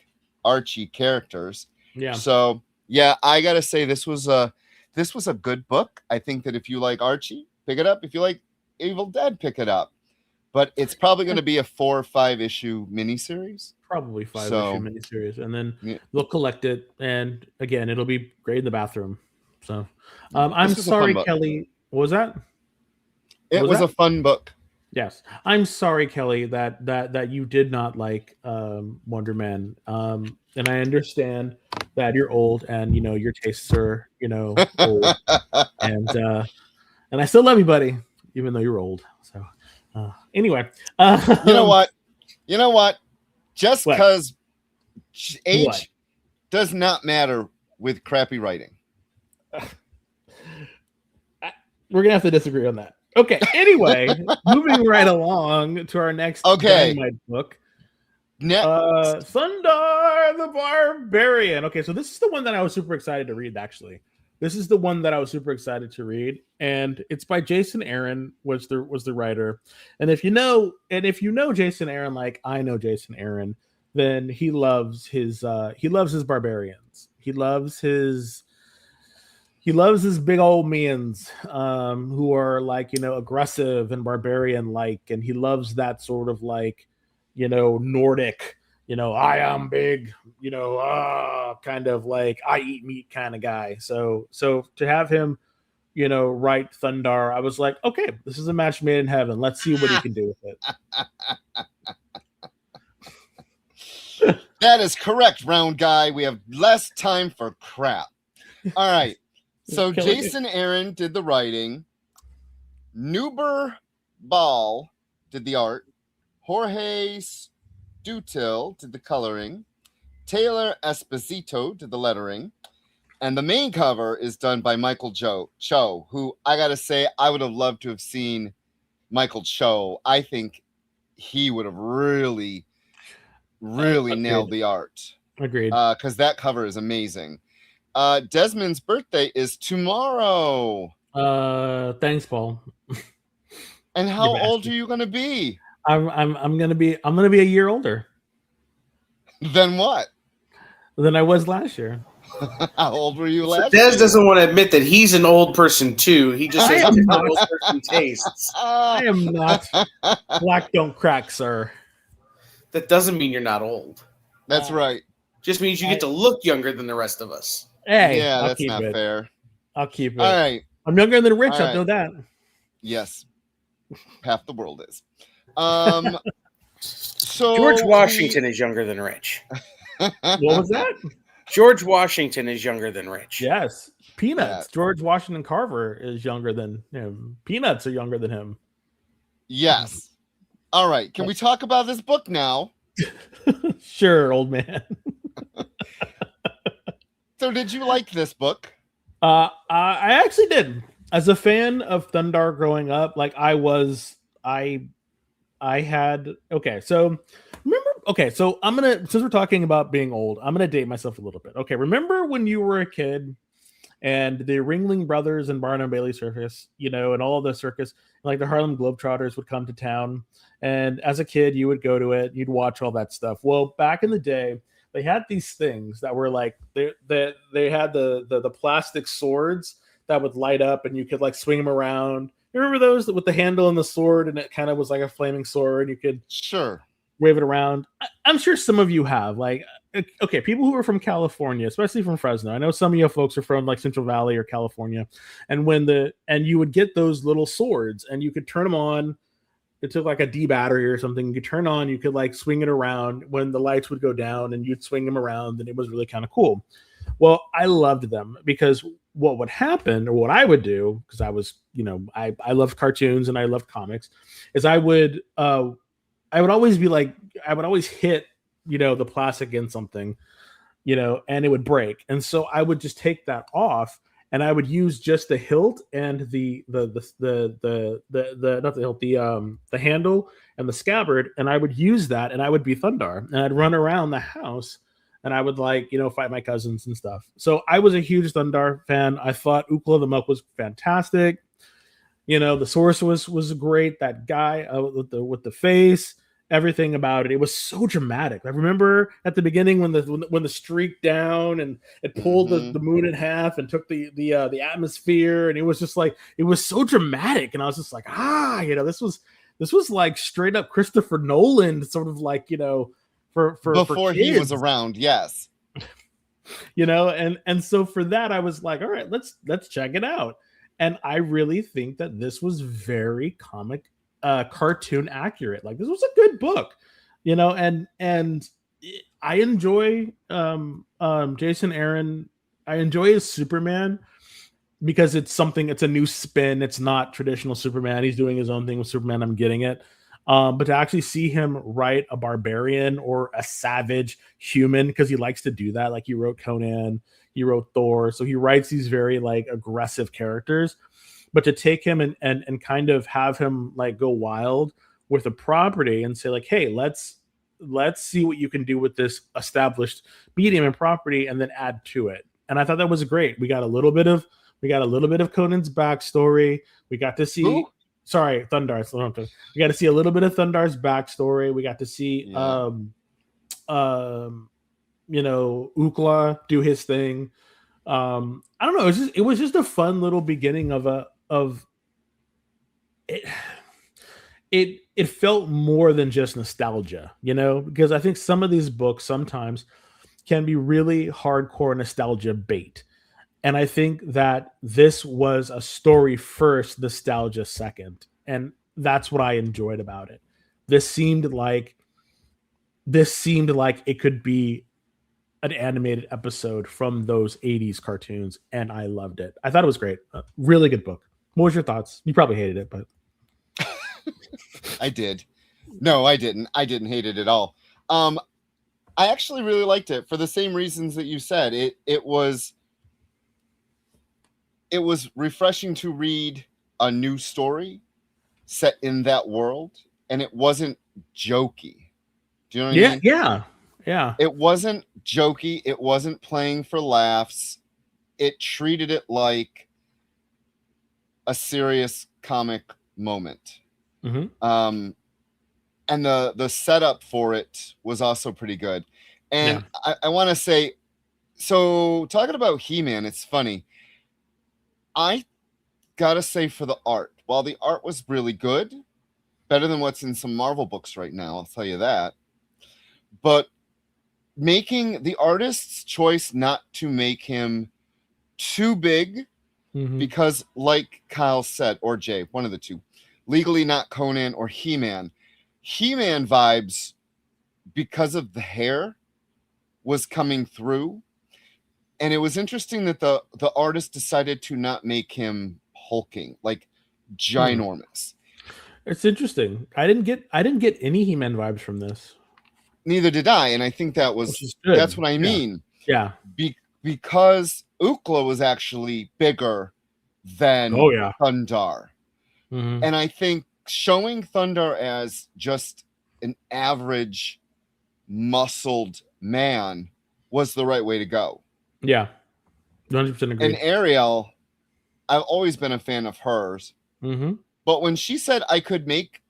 A: Archie characters.
B: Yeah.
A: So yeah, I gotta say this was a good book. I think that if you like Archie, pick it up. If you like Evil Dead, pick it up. But it's probably going to be a 4 or 5 issue miniseries.
B: Probably 5 issue miniseries, and then they'll collect it, and again, it'll be great in the bathroom. So, I'm sorry, Kelly. What was that?
A: It was a fun book.
B: Yes, I'm sorry, Kelly, that you did not like Wonder Man. And I understand that you're old, and your tastes are old, and I still love you, buddy, even though you're old. So anyway,
A: you know what? Just because age does not matter with crappy writing.
B: We're gonna have to disagree on that. Okay. Anyway, moving right along to our next Dynamite book. Thundar the Barbarian. Okay, so this is the one that I was super excited to read, actually. this is the one that I was super excited to read, and it's by Jason Aaron was the writer. And if you know Jason Aaron like I know Jason Aaron, then he loves his barbarians. He loves his big old mans who are like, aggressive and barbarian like, and he loves that sort of like, Nordic, I am big, kind of like I eat meat kind of guy. So to have him, write Thundar, I was like, okay, this is a match made in heaven. Let's see what he can do with it.
A: That is correct, round guy. We have less time for crap. All right. So Jason Aaron did the writing. Nuber Ball did the art. Jorge Stutil did the coloring. Taylor Esposito did the lettering. And the main cover is done by Michael Cho, who I got to say, I would have loved to have seen Michael Cho. I think he would have really nailed the art.
B: Agreed.
A: Because that cover is amazing. Desmond's birthday is tomorrow.
B: Thanks, Paul.
A: And how old are you gonna be?
B: I'm gonna be a year older.
A: Than what?
B: Than I was last year.
A: How old were you last year?
C: Des doesn't want to admit that he's an old person too. He just has different old person tastes.
B: I am not. Black don't crack, sir.
C: That doesn't mean you're not old.
A: That's right.
C: Just means you get to look younger than the rest of us.
B: Hey,
A: yeah, that's not fair.
B: I'll keep it.
A: All right.
B: I'm younger than Rich. I know that.
A: Yes. Half the world is. So
C: George Washington is younger than Rich.
B: What was that?
C: George Washington is younger than Rich.
B: Yes. Peanuts.
A: Yeah.
B: George Washington Carver is younger than him. Peanuts are younger than him.
A: Yes. All right. Can we talk about this book now?
B: Sure, old man.
A: So did you like this book?
B: I actually did. As a fan of Thundar growing up, like I had so I'm gonna, since we're talking about being old, I'm gonna date myself a little bit. Okay, remember when you were a kid and the Ringling Brothers and Barnum and Bailey Circus, and all of the circus, like the Harlem Globetrotters would come to town, and as a kid you would go to it, you'd watch all that stuff. Well, back in the day, they had these things that were like they had the plastic swords that would light up and you could like swing them around. You remember those with the handle and the sword, and it kind of was like a flaming sword. You could wave it around. I'm sure some of you have, like, okay, people who are from California, especially from Fresno. I know some of you folks are from like Central Valley or California, and you would get those little swords and you could turn them on. It took like a D battery or something. You could turn on, you could like swing it around when the lights would go down and you'd swing them around, and it was really kind of cool. Well, I loved them because what would happen, or what I would do, because I was, I loved cartoons and I loved comics, is I would always be like, I would always hit, the plastic against something, and it would break. And so I would just take that off and I would use just the hilt and the handle and the scabbard, and I would use that, and I would be Thundar, and I'd run around the house, and I would fight my cousins and stuff. So I was a huge Thundar fan. I thought Ukla the Muck was fantastic. The source was great. That guy with the face, everything about it. It was so dramatic. I remember at the beginning when the streak down and it pulled the moon in half and took the atmosphere, and it was just like, it was so dramatic, and I was just like, this was like straight up Christopher Nolan, sort of like, for
A: before
B: kids.
A: He was around, yes.
B: And so for that, I was like, all right, let's check it out. And I really think that this was very cartoon accurate. Like, this was a good book, and I enjoy Jason Aaron. I enjoy his Superman because it's a new spin. It's not traditional Superman. He's doing his own thing with Superman. I'm getting it. But to actually see him write a barbarian or a savage human, because he likes to do that. Like, he wrote Conan, he wrote Thor. So he writes these very like aggressive characters, but to take him and kind of have him like go wild with a property and say like, hey, let's see what you can do with this established medium and property, and then add to it. and I thought that was great. We got a little bit of Conan's backstory. We got to see.
A: Who?
B: Sorry, Thundar. We got to see a little bit of Thundar's backstory. We got to see, Ukla do his thing. I don't know. It was just a fun little beginning of it. It felt more than just nostalgia, because I think some of these books sometimes can be really hardcore nostalgia bait. And I think that this was a story first, nostalgia second. And that's what I enjoyed about it. This seemed like it could be an animated episode from those 80s cartoons, and I loved it. I thought it was great. Really good book. What was your thoughts? You probably hated it, but
A: I did. No, I didn't. I didn't hate it at all. I actually really liked it for the same reasons that you said. It was refreshing to read a new story set in that world, and it wasn't jokey. Do you know what I mean?
B: Yeah.
A: It wasn't jokey. It wasn't playing for laughs. It treated it like a serious comic moment.
B: Mm-hmm.
A: And the setup for it was also pretty good. And I want to say, so talking about He-Man, it's funny. I gotta say, for the art, while the art was really good, better than what's in some Marvel books right now, I'll tell you that. But making the artist's choice not to make him too big, because like Kyle said, or Jay, one of the two, legally not Conan or He-Man vibes, because of the hair, was coming through. And it was interesting that the artist decided to not make him hulking, like ginormous.
B: It's interesting. I didn't get any He-Man vibes from this.
A: Neither did I, and I think that's what I mean.
B: Yeah.
A: Because Ukla was actually bigger than Thundar.
B: Mm-hmm.
A: And I think showing Thundar as just an average muscled man was the right way to go.
B: Yeah. 100% agree.
A: And Ariel, I've always been a fan of hers.
B: Mm-hmm.
A: But when she said I could make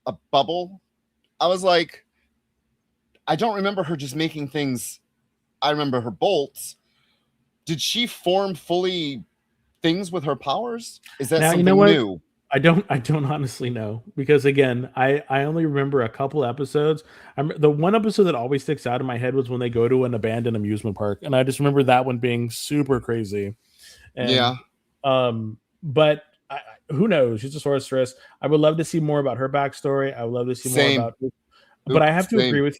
A: a bubble, I was like, I don't remember her just making things. I remember her bolts. Did she form fully things with her powers? Is that something new?
B: I don't honestly know, because again, I only remember a couple episodes. The one episode that always sticks out in my head was when they go to an abandoned amusement park, and I just remember that one being super crazy. And, but who knows? She's a sorceress. I would love to see more about her backstory. I would love to see more about. But I have to agree with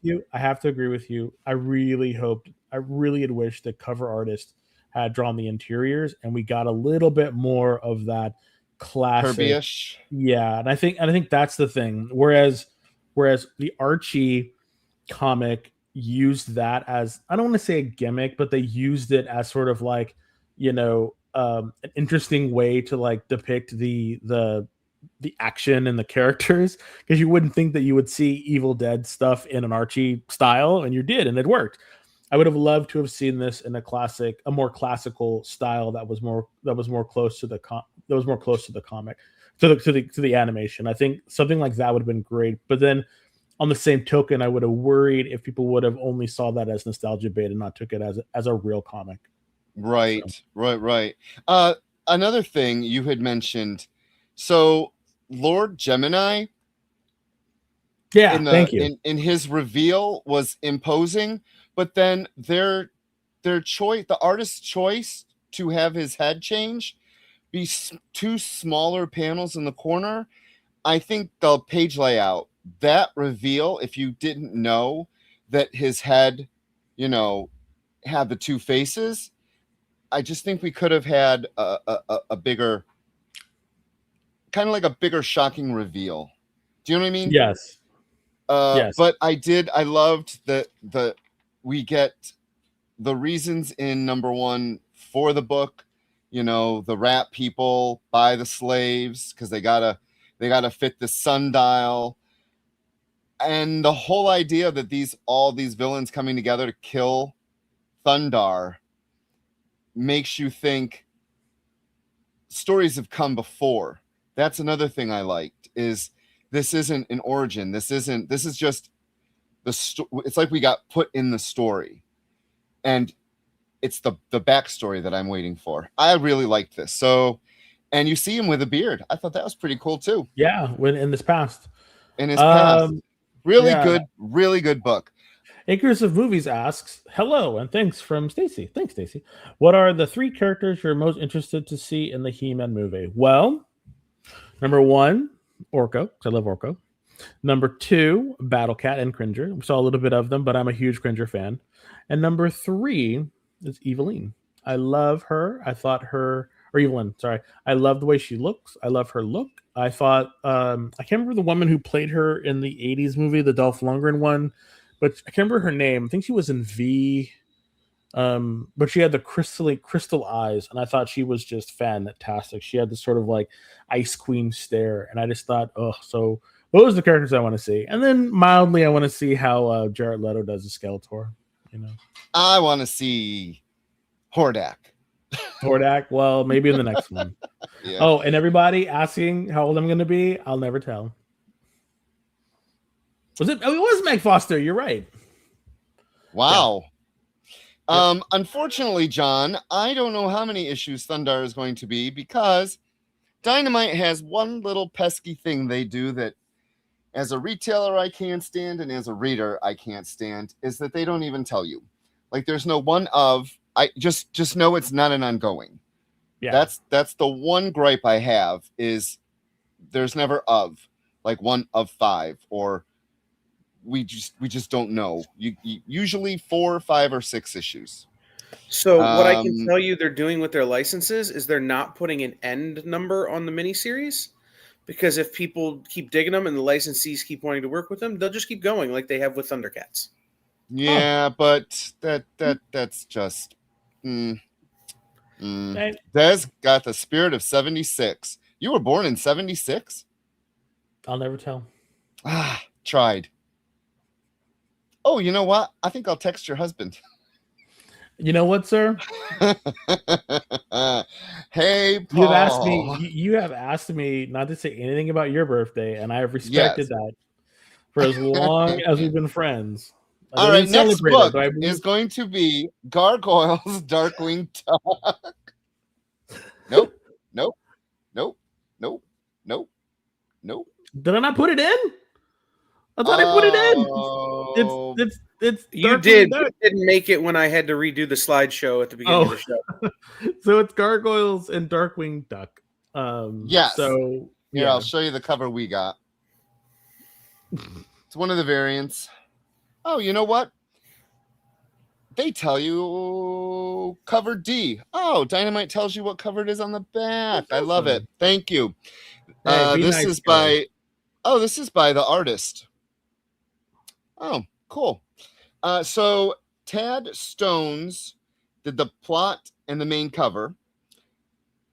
B: you. I really had wished the cover artist had drawn the interiors, and we got a little bit more of that classic.
A: Kirby-ish.
B: Yeah, and I think that's the thing. Whereas the Archie comic used that as, I don't want to say a gimmick, but they used it as sort of like, an interesting way to like depict the action and the characters, because you wouldn't think that you would see Evil Dead stuff in an Archie style, and you did, and it worked. I would have loved to have seen this in a more classical style that was more close to the comic, to the animation. I think something like that would have been great. But then, on the same token, I would have worried if people would have only saw that as nostalgia bait and not took it as a real comic.
A: Right. Another thing you had mentioned. So Lord Gemini,
B: thank you.
A: In his reveal was imposing, but then their choice, the artist's choice to have his head change, be two smaller panels in the corner. I think the page layout, that reveal, if you didn't know that his head, had the two faces, I just think we could have had a bigger, kind of like a bigger shocking reveal. Do you know what I mean?
B: Yes.
A: Yes. But I loved that we get the reasons in number 1 for the book, the rat people buy the slaves because they gotta fit the sundial. And the whole idea that all these villains coming together to kill Thundar, makes you think stories have come before. That's another thing I liked, is this isn't an origin. This is just it's like we got put in the story, and it's the backstory that I'm waiting for. I really liked this. So, and you see him with a beard. I thought that was pretty cool too.
B: Yeah, when in this past.
A: In his past. Really
B: yeah.
A: good book.
B: Acres of Movies asks, hello, and thanks from Stacy. Thanks, Stacy. What are the 3 characters you're most interested to see in the He-Man movie? Well, number 1, Orko, because I love Orko. Number 2, Battle Cat and Cringer. We saw a little bit of them, but I'm a huge Cringer fan. And number 3 is Eveline. I love her. I thought her, or Evelyn, sorry. I love the way she looks. I love her look. I thought, I can't remember the woman who played her in the 80s movie, the Dolph Lundgren one, but I can't remember her name. I think she was in V. But she had the crystal eyes, and I thought she was just fantastic. She had this sort of like Ice Queen stare, and I just thought, oh, so those are the characters I want to see. And then mildly, I want to see how Jared Leto does a Skeletor. You know,
A: I want to see Hordak.
B: Hordak. Well, maybe in the next one.
A: Yeah.
B: Oh, and everybody asking how old I'm going to be, I'll never tell. Was it? Oh, it was Meg Foster. You're right.
A: Wow. Yeah. Unfortunately, John, I don't know how many issues Thundar is going to be, because Dynamite has one little pesky thing they do that as a retailer I can't stand, and as a reader I can't stand, is that they don't even tell you. Like, there's no one of, I just know it's not an ongoing. Yeah. That's the one gripe I have, is there's never of, like, 1 of 5, or we just don't know. You usually 4, 5, or 6 issues.
C: So what I can tell you they're doing with their licenses is they're not putting an end number on the miniseries, because if people keep digging them and the licensees keep wanting to work with them, they'll just keep going like they have with Thundercats.
A: Yeah, but that's just Des got the spirit of 76. You were born in 76?
B: I'll never tell.
A: Tried. Oh, you know what? I think I'll text your husband.
B: You know what, sir?
A: Hey, Paul.
B: You have asked me not to say anything about your birthday, and I have respected that for as long as we've been friends.
A: All right, next book is going to be Gargoyles Darkwing Duck. Nope.
B: Did I not put it in? I thought I put it in. It's
C: you did. You didn't make it when I had to redo the slideshow at the beginning of the show.
B: So it's Gargoyles and Darkwing Duck.
A: Yes.
B: So
A: here, I'll show you the cover we got. It's one of the variants. Oh, you know what? They tell you cover D. Oh, Dynamite tells you what cover it is on the back. I love it. Thank you. This is by the artist. Oh, cool. So Tad Stones did the plot and the main cover.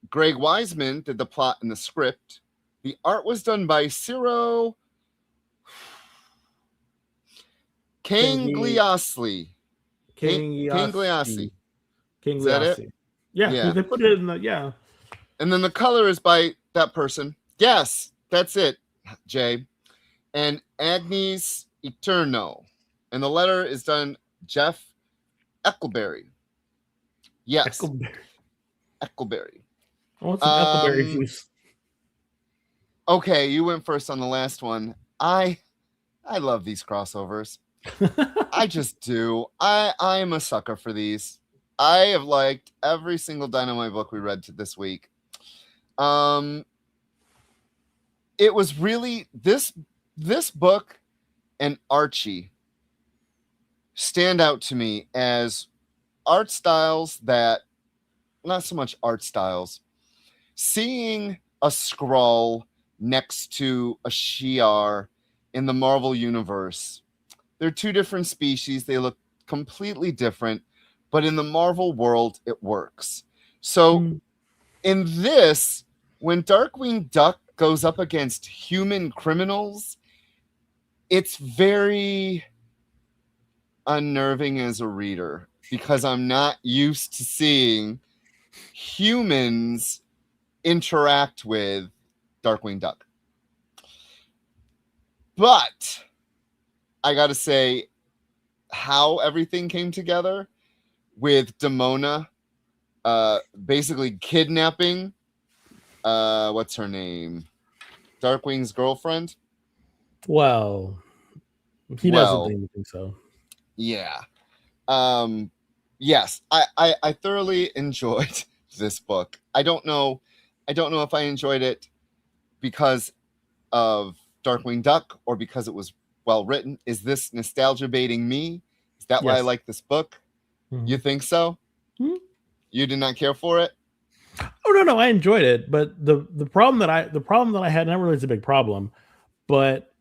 A: Greg Wiseman did the plot and the script. The art was done by Ciro Kangliasli. Kangliasli. Is that it?
B: Yeah, they put it in the
A: And then the color is by that person. Yes, that's it, Jay. And Agnes Eterno. And the letter is done Jeff Eckleberry. Yes. Eckleberry.
B: I want some Eckleberry juice.
A: Okay, you went first on the last one. I love these crossovers. I just do. I am a sucker for these. I have liked every single Dynamite book we read this week. It was really this book and Archie stand out to me as art styles that, not so much art styles, seeing a Skrull next to a Shi'ar in the Marvel universe. They're 2 different species. They look completely different, but in the Marvel world, it works. So in this, when Darkwing Duck goes up against human criminals, it's very unnerving as a reader, because I'm not used to seeing humans interact with Darkwing Duck. But I gotta say, how everything came together with Demona basically kidnapping what's her name? Darkwing's girlfriend.
B: Well, he doesn't think so.
A: Yeah. Yes, I thoroughly enjoyed this book. I don't know if I enjoyed it because of Darkwing Duck or because it was well written. Is this nostalgia baiting me? Is that why I like this book?
B: Mm-hmm.
A: You think so?
B: Mm-hmm.
A: You did not care for it?
B: Oh no, I enjoyed it, but the problem that I had, not really is a big problem, but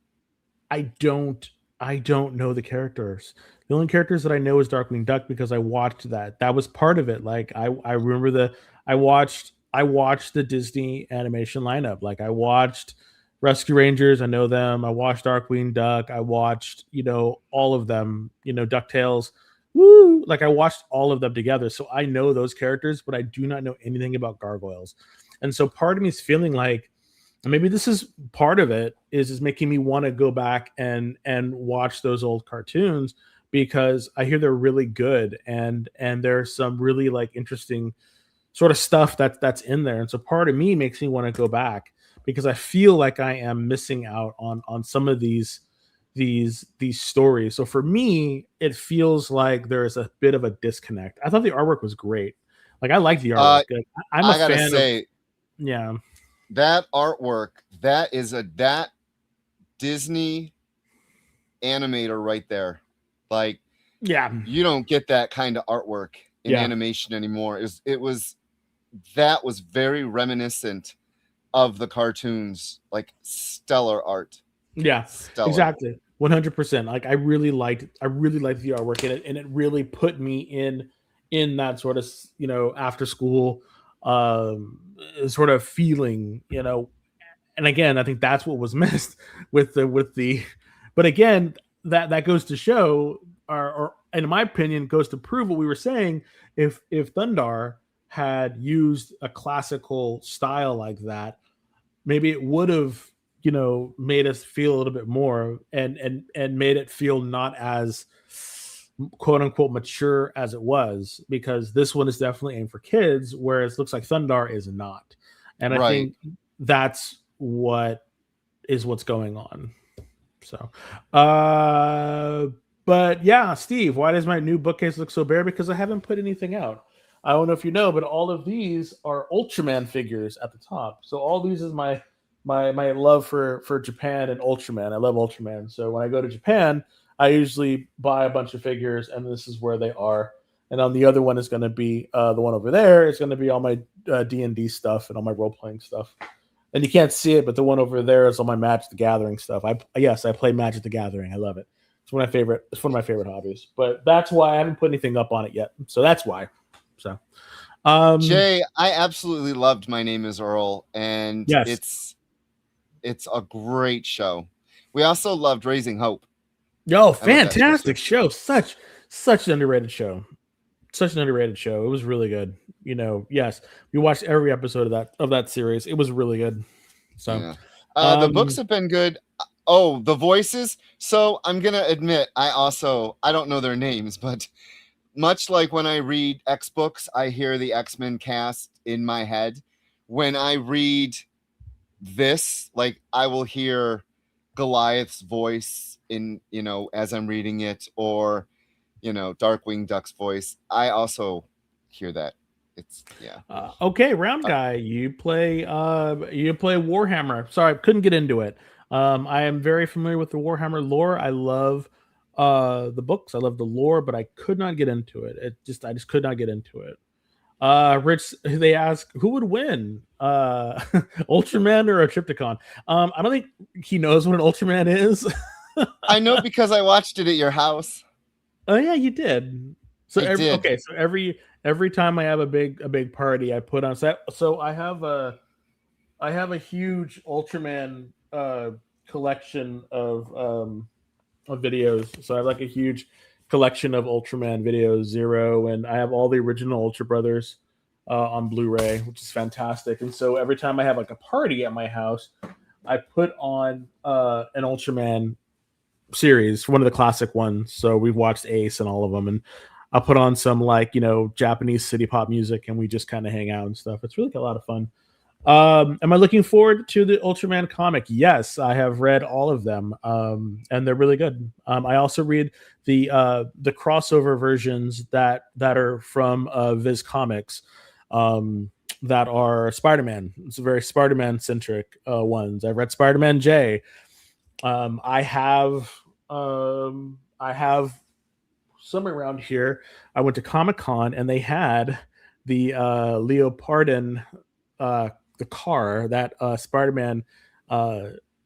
B: I don't know the characters. The only characters that I know is Darkwing Duck because I watched that. That was part of it. Like I remember I watched the Disney animation lineup. Like I watched Rescue Rangers, I know them. I watched Darkwing Duck. I watched, all of them, DuckTales. Woo! Like I watched all of them together. So I know those characters, but I do not know anything about gargoyles. And so part of me is feeling like, and maybe this is part of it, is making me want to go back and watch those old cartoons because I hear they're really good and there's some really like interesting sort of stuff that's in there. And so part of me makes me want to go back because I feel like I am missing out on some of these stories. So for me, it feels like there's a bit of a disconnect. I thought the artwork was great. Like I like the artwork. Like, I'm a fan of, yeah.
A: That artwork, that Disney animator right there. Like,
B: yeah,
A: you don't get that kind of artwork in animation anymore. That was very reminiscent of the cartoons, like stellar art.
B: Yeah,
A: stellar.
B: Exactly. 100%. Like I really liked the artwork in it, and it really put me in that sort of, after school sort of feeling, and again, I think that's what was missed with the but again, that goes to show or in my opinion goes to prove what we were saying. If Thundar had used a classical style like that, maybe it would have, made us feel a little bit more and made it feel not as quote unquote mature as it was, because this one is definitely aimed for kids, whereas it looks like Thundar is not. And I think that's what's going on. So but yeah, Steve, why does my new bookcase look so bare? Because I haven't put anything out. I don't know if you know, but all of these are Ultraman figures at the top. So all these is my love for Japan and Ultraman. I love Ultraman. So when I go to Japan, I usually buy a bunch of figures, and this is where they are. And on the other one is going to be the one over there. It's going to be all my D&D stuff and all my role-playing stuff. And you can't see it, but the one over there is all my Magic the Gathering stuff. I play Magic the Gathering. I love it. It's one of my favorite hobbies. But that's why I haven't put anything up on it yet. So that's why. So
A: Jay, I absolutely loved My Name is Earl, and
B: yes.
A: It's a great show. We also loved Raising Hope.
B: Yo, fantastic show. Such an underrated show. Such an underrated show. It was really good. Yes, we watched every episode of that series. It was really good. So
A: the books have been good. Oh, the voices. So I'm gonna admit, I don't know their names, but much like when I read X books, I hear the X-Men cast in my head. When I read this, like I will hear Goliath's voice in, as I'm reading it, or, Darkwing Duck's voice. I also hear that. It's
B: okay, Round Guy, you play Warhammer. Sorry, I couldn't get into it. I am very familiar with the Warhammer lore. I love the books. I love the lore, but I could not get into it. I just could not get into it. Rich, they ask who would win, Ultraman or a Trypticon. I don't think he knows what an Ultraman is.
A: I know because I watched it at your house.
B: Oh yeah, you did. So okay, so every time I have a big party, I put on set. So I have a huge Ultraman collection of videos. So I have like a huge collection of Ultraman videos, Zero, and I have all the original Ultra Brothers. on Blu-ray, which is fantastic. And so every time I have like a party at my house, I put on an Ultraman series, one of the classic ones. So we've watched Ace and all of them, and I'll put on some like Japanese city pop music, and we just kind of hang out and stuff. It's really a lot of fun. Am I looking forward to the Ultraman comic? Yes, I have read all of them, and they're really good. I also read the crossover versions that are from Viz Comics, that are Spider-Man. It's a very Spider-Man centric ones. I've read Spider-Man J. I have somewhere around here. I went to Comic-Con and they had the Leopardon, the car that Spider-Man,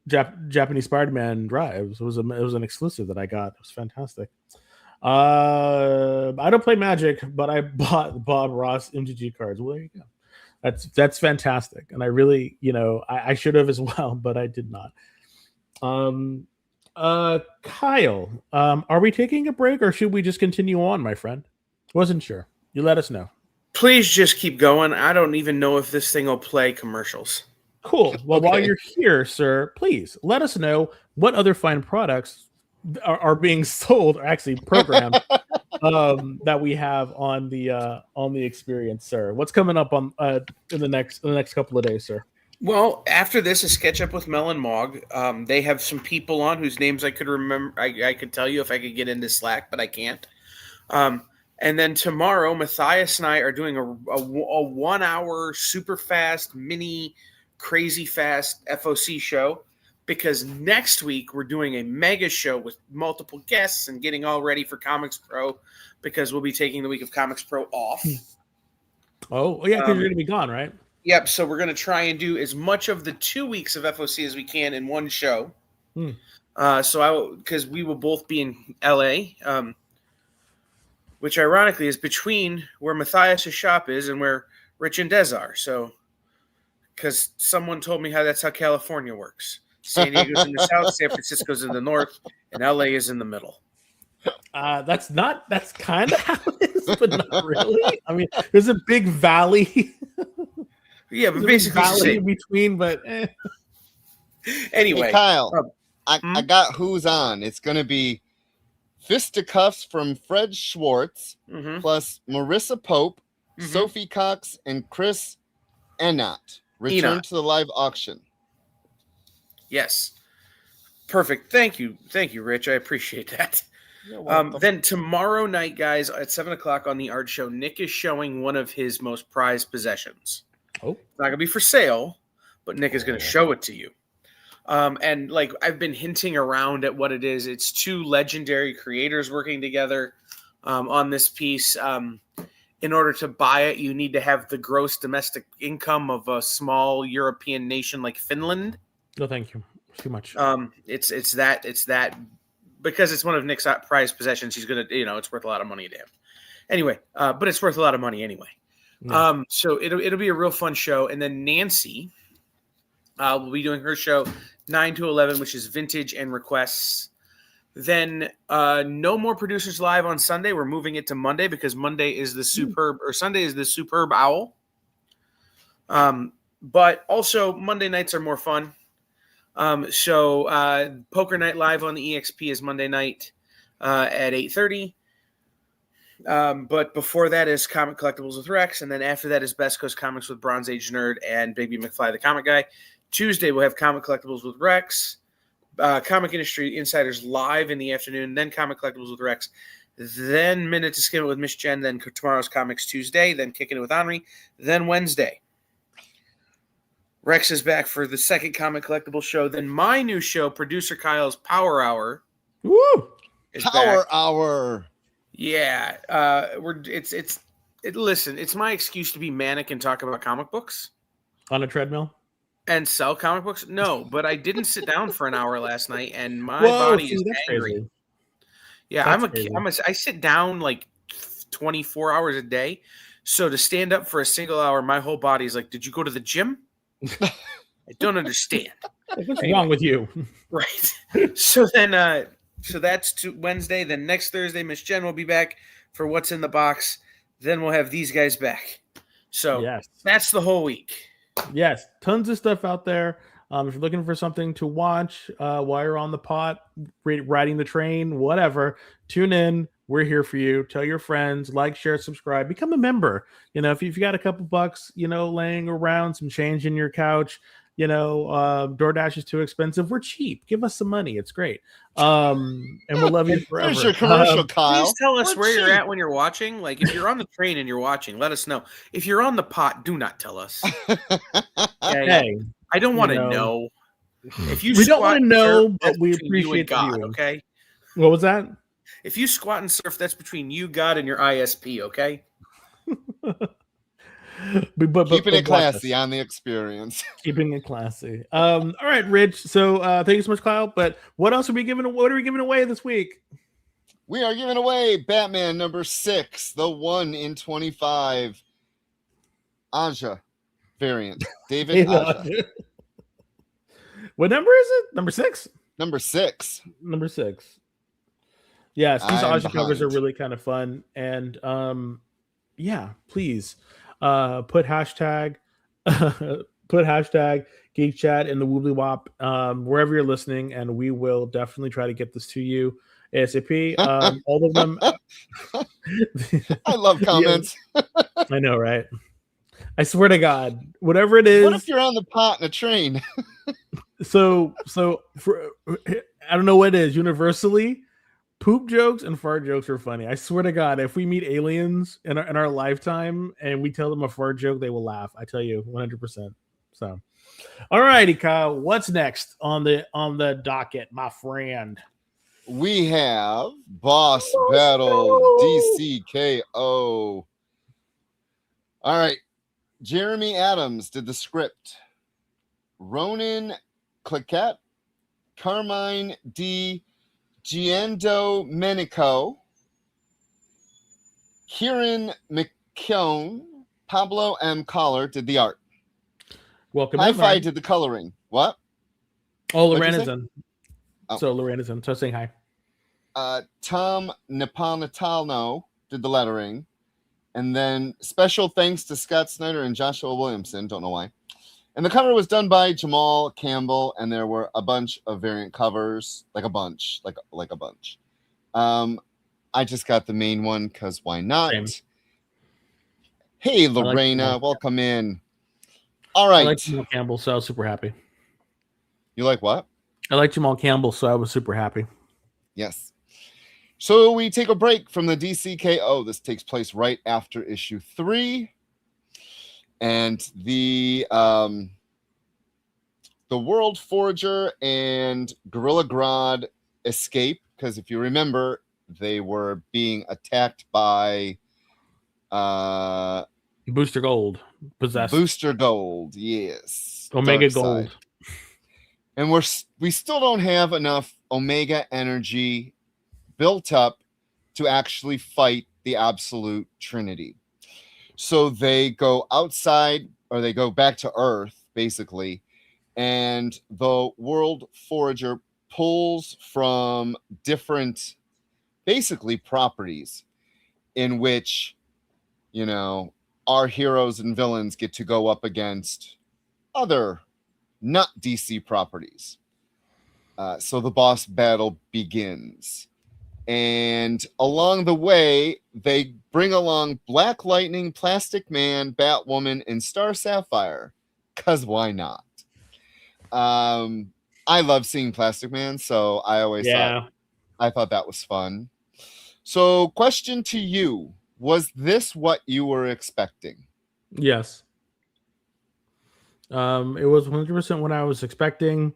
B: Japanese Spider-Man drives. It was an exclusive that I got. It was fantastic. I don't play Magic, but I bought Bob Ross MTG cards. Well, there you go. That's fantastic, and I really, I should have as well, but I did not. Kyle, are we taking a break or should we just continue on, my friend? Wasn't sure. You let us know.
C: Please just keep going. I don't even know if this thing will play commercials.
B: Cool. Well,
A: Okay.
B: While you're here, sir, please let us know what other fine products are being sold, or actually programmed, that we have on the experience, sir. What's coming up on in the next couple of days, sir?
C: Well, after this, a sketch up with Mel and Mog. They have some people on whose names I could remember. I could tell you if I could get into Slack, but I can't. And then tomorrow, Matthias and I are doing a 1 hour super fast, mini, crazy fast FOC show, because next week we're doing a mega show with multiple guests and getting all ready for Comics Pro, because we'll be taking the week of Comics Pro off.
B: Oh yeah, because you're going to be gone, right?
C: Yep. So we're going to try and do as much of the 2 weeks of FOC as we can in one show. Because we will both be in LA, which ironically is between where Matthias' shop is and where Rich and Des are. So, because someone told me that's how California works. San Diego's in the south, San Francisco's in the north, and LA is in the middle.
B: That's kind of how it is, but not really. I mean, there's a big valley.
C: Yeah, but basically
B: valley in between. But
C: anyway,
A: hey, Kyle, I got who's on. It's going to be Fisticuffs from Fred Schwartz, plus Marissa Pope, Sophie Cox, and Chris Enot. Return to the live auction.
C: Yes. Perfect. Thank you, Rich. I appreciate that. Then tomorrow night, guys, at 7:00 on the art show, Nick is showing one of his most prized possessions.
B: Oh,
C: it's not gonna be for sale, but Nick is gonna show it to you. And like I've been hinting around at what it is. It's two legendary creators working together on this piece. In order to buy it, you need to have the gross domestic income of a small European nation like Finland.
B: No, thank you. Too much.
C: It's that because it's one of Nick's prized possessions. He's gonna, it's worth a lot of money to him. Anyway, but it's worth a lot of money anyway. Yeah. So it'll be a real fun show. And then Nancy will be doing her show 9 to 11, which is vintage and requests. Then no more Producers Live on Sunday. We're moving it to Monday because Monday is the Sunday is the Superb Owl. But also Monday nights are more fun. So Poker Night Live on the EXP is Monday night at 8:30. But before that is Comic Collectibles with Rex, and then after that is Best Coast Comics with Bronze Age Nerd and Bigby McFly the Comic Guy. Tuesday we'll have Comic Collectibles with Rex, Comic Industry Insiders live in the afternoon, then Comic Collectibles with Rex, then Minute to Skim It with Miss Jen, then tomorrow's Comics Tuesday, then Kicking It with Henri, then Wednesday Rex is back for the second Comic Collectible show. Then my new show, Producer Kyle's Power Hour.
B: Woo!
A: Power Hour.
C: Yeah, listen, it's my excuse to be manic and talk about comic books
B: on a treadmill
C: and sell comic books. No, but I didn't sit down for an hour last night, and my body is angry.
B: Crazy.
C: Yeah, I sit down like 24 hours a day. So to stand up for a single hour, my whole body is like, "Did you go to the gym?" I don't understand.
B: What's wrong with you?
C: Right. So then, so that's Wednesday. Then next Thursday, Miss Jen will be back for What's in the Box. Then we'll have these guys back. So
B: Yes.
C: that's the whole week.
B: Yes, tons of stuff out there. If you're looking for something to watch while you're on the pot, riding the train, whatever, tune in. We're here for you. Tell your friends, like, share, subscribe, become a member. If you got a couple bucks, laying around, some change in your couch, DoorDash is too expensive. We're cheap. Give us some money. It's great. And we'll love you forever.
A: There's your commercial, Kyle.
C: Please tell us
A: We're
C: where you're
A: cheap.
C: at when you're watching. Like, if you're on the train and you're watching, let us know. If you're on the pot, do not tell us. Okay?
B: Hey,
C: I don't want to know. If you
B: we don't want to know,
C: surf,
B: but we
C: between you and
B: appreciate the
C: God.
B: viewing.
C: Okay.
B: What was that?
C: If you squat and surf, that's between you, God, and your ISP. Okay.
B: but
A: Keeping it
B: watch
A: classy
B: us.
A: on the experience.
B: Keeping it classy. All right, Rich. So thank you so much, Kyle. But what else are we giving? What are we giving away this week?
A: We are giving away Batman #6, the 1 in 25 Aja variant. David Aja.
B: What number is it? Number 6?
A: Number 6.
B: Number 6. Yes, these
A: I'm
B: Aja covers are
A: behind.
B: really kind of fun. And yeah, please put hashtag Geek Chat in the Woobly Wop wherever you're listening, and we will definitely try to get this to you ASAP. All of them.
A: I love comments.
B: I know, right? I swear to God, whatever it is.
A: What if you're on the pot in a train?
B: So for I don't know what it is. Universally, poop jokes and fart jokes are funny. I swear to God, if we meet aliens in our lifetime and we tell them a fart joke, they will laugh. I tell you, 100%. So, all righty, Kyle. What's next on the docket, my friend?
A: We have Boss Battle DCKO. All right. Jeremy Adams did the script. Ronan Cliquette, Carmine D. Giandomenico, Kieran McKeown, Pablo M. Collar did the art.
B: Welcome.
A: Hi-Fi did the coloring. What?
B: Oh, Lorraine is in.
A: Oh.
B: So Lorraine is in. So saying hi.
A: Tom Napolitano did the lettering. And then special thanks to Scott Snyder and Joshua Williamson. Don't know why. And the cover was done by Jamal Campbell, and there were a bunch of variant covers, like a bunch. I just got the main one because why not?
B: Same.
A: Hey, Lorena, welcome in. All right.
B: I like Jamal Campbell, so I was super happy.
A: You like what?
B: I like Jamal Campbell, so I was super happy.
A: Yes. So we take a break from the DCKO. This takes place right after issue 3. And the World Forager and Gorilla Grodd escape, because if you remember, they were being attacked by
B: Booster Gold, possessed.
A: Booster Gold, yes.
B: Omega Gold.
A: And we still don't have enough Omega energy built up to actually fight the Absolute Trinity. So they go outside, or they go back to Earth, basically, and the World Forager pulls from different, basically, properties in which, our heroes and villains get to go up against other not DC properties. So the boss battle begins. And along the way, they bring along Black Lightning, Plastic Man, Batwoman, and Star Sapphire. Because why not? I love seeing Plastic Man, so I always thought that was fun. So, question to you. Was this what you were expecting?
B: Yes. It was 100% what I was expecting.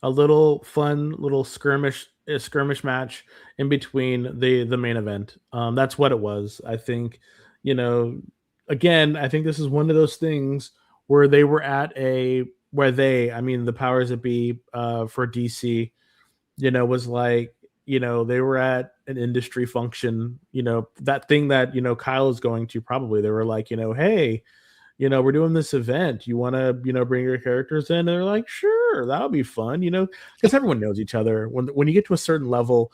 B: A little fun, little skirmish match in between the main event. That's what it was. I think, again, I think this is one of those things where they were at the powers that be for DC, was like, they were at an industry function, that thing that, Kyle is going to probably, they were like, hey, we're doing this event. You want to, bring your characters in? And they're like, sure, that'll be fun, because everyone knows each other. When you get to a certain level,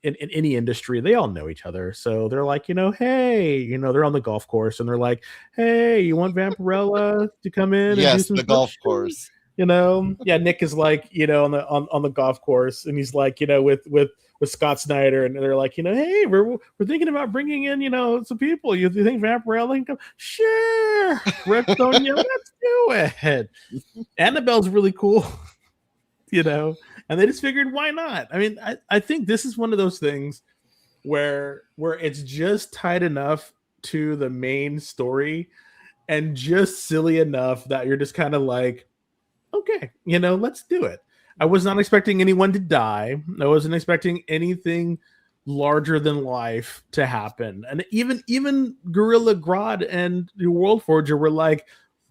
B: in any industry, they all know each other. So they're like, hey, they're on the golf course and they're like, hey, you want Vampirella to come in and do
A: Yes,
B: some
A: the
B: stuff?
A: golf course.
B: Yeah, Nick is like, on the golf course, and he's like, with Scott Snyder, and they're like, hey, we're thinking about bringing in, some people. You think Vampirella can come? Sure, Redstone, yeah, let's do it. Annabelle's really cool, and they just figured, why not? I mean, I think this is one of those things where it's just tied enough to the main story and just silly enough that you're just kind of like, okay, let's do it. I was not expecting anyone to die. I wasn't expecting anything larger than life to happen. And even Gorilla Grodd and the World Forger were like,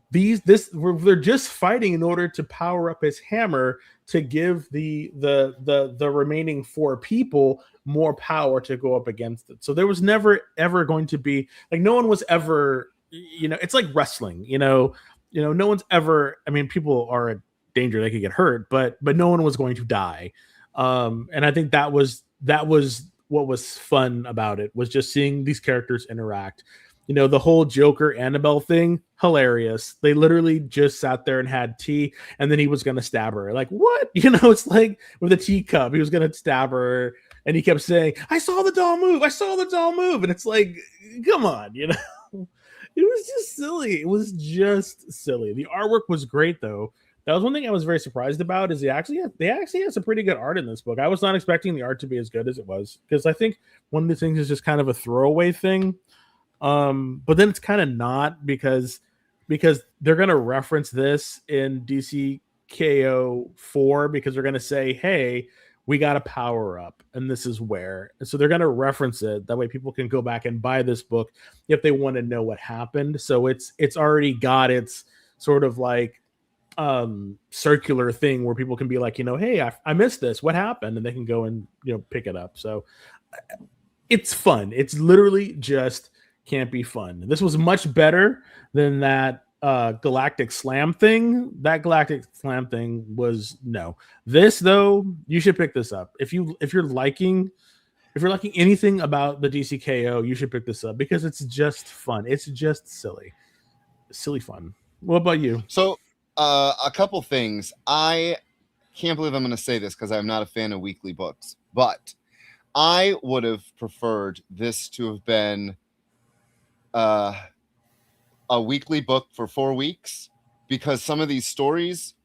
B: they're just fighting in order to power up his hammer to give the remaining 4 people more power to go up against it. So there was never ever going to be like, no one was ever, it's like wrestling, no one's ever, I mean, people are in danger, they could get hurt, but no one was going to die. And I think that was what was fun about it, was just seeing these characters interact. The whole Joker Annabelle thing, hilarious. They literally just sat there and had tea, and then he was going to stab her. Like, what? It's like with a teacup, he was going to stab her, and he kept saying, I saw the doll move. I saw the doll move. And it's like, come on, It was just silly. It was just silly. The artwork was great, though. That was one thing I was very surprised about, is they actually had some pretty good art in this book. I was not expecting the art to be as good as it was, because I think one of the things is just kind of a throwaway thing. But then it's kind of not, because they're going to reference this in DCKO 4, because they're going to say, hey, we got to power up, and this is where. And so they're going to reference it. That way people can go back and buy this book if they want to know what happened. So it's already got its sort of like circular thing where people can be like, hey, I missed this. What happened? And they can go and, pick it up. So it's fun. It's literally just can't be fun. This was much better than that Galactic Slam thing. That Galactic Slam thing was no. This, though, you should pick this up. If you're liking anything about the DCKO, you should pick this up, because it's just fun. It's just silly fun. What about you?
A: So a couple things. I can't believe I'm going to say this, because I'm not a fan of weekly books, but I would have preferred this to have been a weekly book for 4 weeks, because some of these stories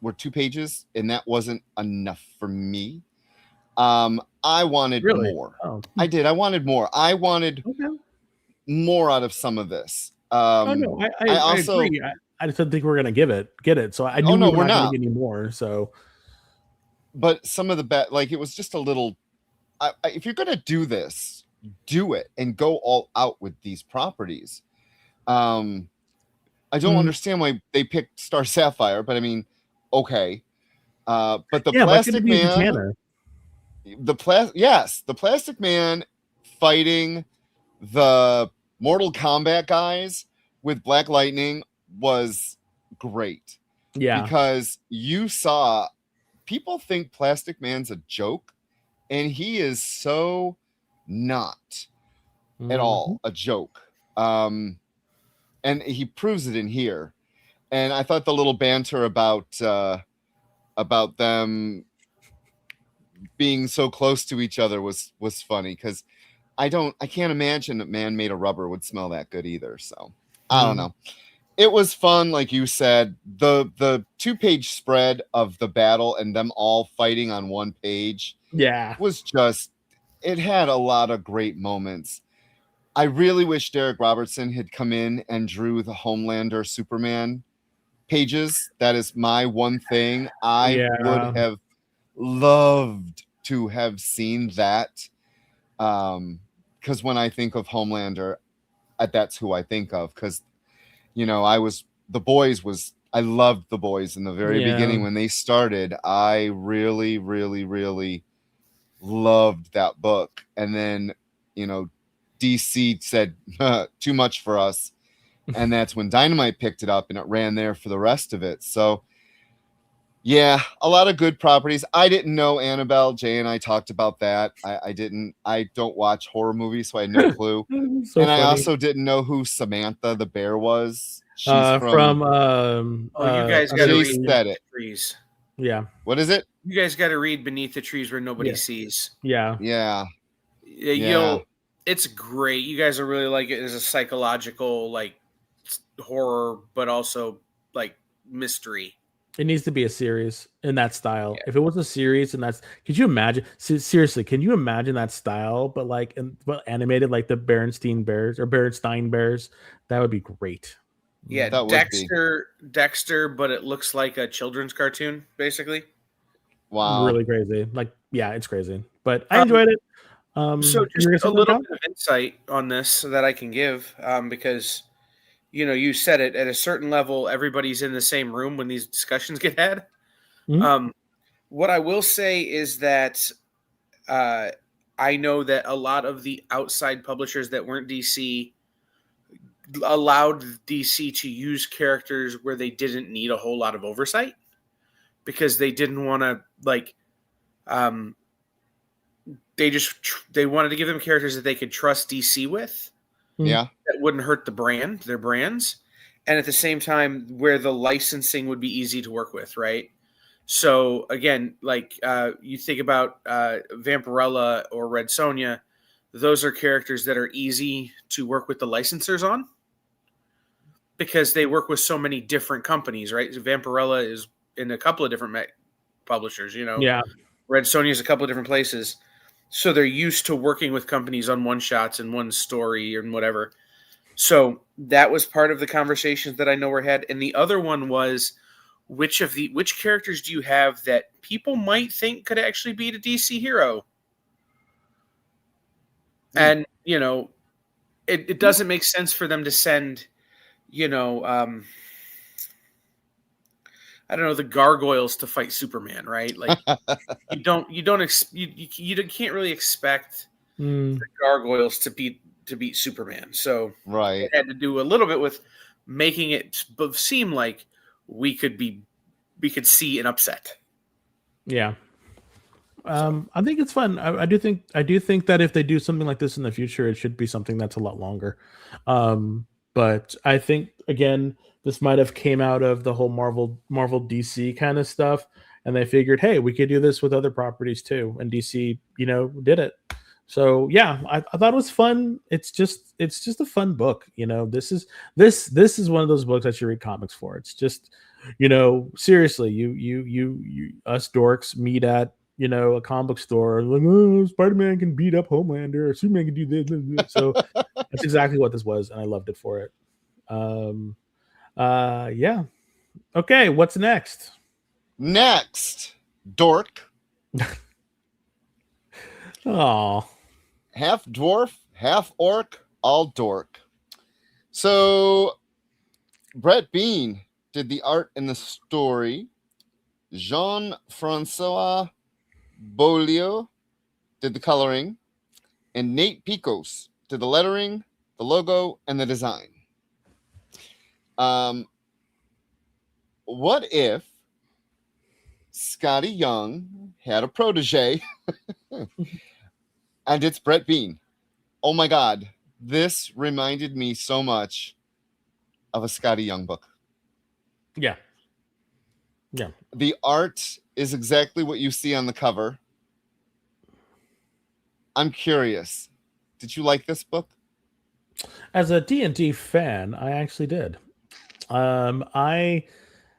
A: were 2 pages, and that wasn't enough for me. I wanted more.
B: Oh.
A: I did. I wanted more. I wanted more out of some of this.
B: No, I also agree. I just didn't think we were going to get it. So I knew we were not going to get any more. So, but
A: some of the like, it was just a little. If you're going to do this, do it and go all out with these properties. I don't understand why they picked Star Sapphire, but I mean, okay. But the Plastic Man, the Plastic Man fighting the Mortal Kombat guys with Black Lightning was great.
B: Yeah,
A: because you saw people think Plastic Man's a joke, and he is so not at all a joke. And he proves it in here. And I thought the little banter about them being so close to each other was funny, because I can't imagine that Man Made of Rubber would smell that good either. So I don't know. It was fun, like you said. The 2-page spread of the battle and them all fighting on 1 page, was just, it had a lot of great moments. I really wish Derek Robertson had come in and drew the Homelander Superman pages. That is my one thing. I would have loved to have seen that. Because when I think of Homelander, that's who I think of. Because, I loved The Boys in the very beginning when they started. I really, really, really loved that book. And then, DC said too much for us, and that's when Dynamite picked it up, and it ran there for the rest of it. So Yeah, a lot of good properties. I didn't know Annabelle. Jay and I talked about that. I didn't. I don't watch horror movies, so I had no clue.
B: So
A: And I
B: funny.
A: also didn't know who Samantha the bear was. She's
B: From
C: Oh, you guys got to
A: Jay
C: read
A: said
C: Beneath
A: it.
C: the Trees.
B: Yeah.
A: What is it?
C: You guys got to read Beneath the Trees Where Nobody
B: Yeah.
C: Sees.
B: Yeah.
A: Yeah.
C: You'll. It's great. You guys will really like it as a psychological like horror, but also like mystery.
B: It needs to be a series in that style. Yeah. If it was a series and could you imagine? Seriously, can you imagine that style, but like animated like the Berenstein Bears or Berenstein Bears? That would be great.
C: Yeah,
A: that
C: Dexter, but it looks like a children's cartoon, basically.
A: Wow.
B: Really crazy. Like, yeah, it's crazy. But I enjoyed it.
C: So just a little bit of insight on this that I can give, because you said it, at a certain level, everybody's in the same room when these discussions get had. Mm-hmm. What I will say is that I know that a lot of the outside publishers that weren't DC allowed DC to use characters where they didn't need a whole lot of oversight, because they didn't want to they wanted to give them characters that they could trust DC with.
A: Yeah.
C: That wouldn't hurt their brands. And at the same time, where the licensing would be easy to work with, right? So again, like you think about Vampirella or Red Sonja, those are characters that are easy to work with the licensors on, because they work with so many different companies, right? So Vampirella is in a couple of different publishers,
B: Yeah.
C: Red Sonja is a couple of different places. So they're used to working with companies on one shots and one story and whatever. So that was part of the conversations that I know were had. And the other one was, which characters do you have that people might think could actually be the DC hero? And, it doesn't make sense for them to send, I don't know, the gargoyles to fight Superman, right? Like you can't really expect the gargoyles to beat Superman. So
A: right,
C: it had to do a little bit with making it seem like we could see an upset.
B: Yeah. I think it's fun. I do think that if they do something like this in the future, it should be something that's a lot longer. But I think, again, this might have came out of the whole Marvel DC kind of stuff, and they figured, hey, we could do this with other properties too, and DC, did it. So yeah, I thought it was fun. It's just a fun book. This is one of those books that you read comics for. It's just, seriously, you us dorks meet at a comic book store, like, oh, Spider-Man can beat up Homelander, or Superman can do this. So that's exactly what this was, and I loved it for it. Yeah. Okay, what's next?
A: Next, Dork.
B: Oh,
A: half dwarf, half orc, all dork. So Brett Bean did the art and the story. Jean-Francois Beaulieu did the coloring, and Nate Picos did the lettering, the logo, and the design. What if Scotty Young had a protege and it's Brett Bean? Oh my God, this reminded me so much of a Scotty Young book.
B: Yeah. Yeah.
A: The art is exactly what you see on the cover. I'm curious, did you like this book?
B: As a D&D fan, I actually did.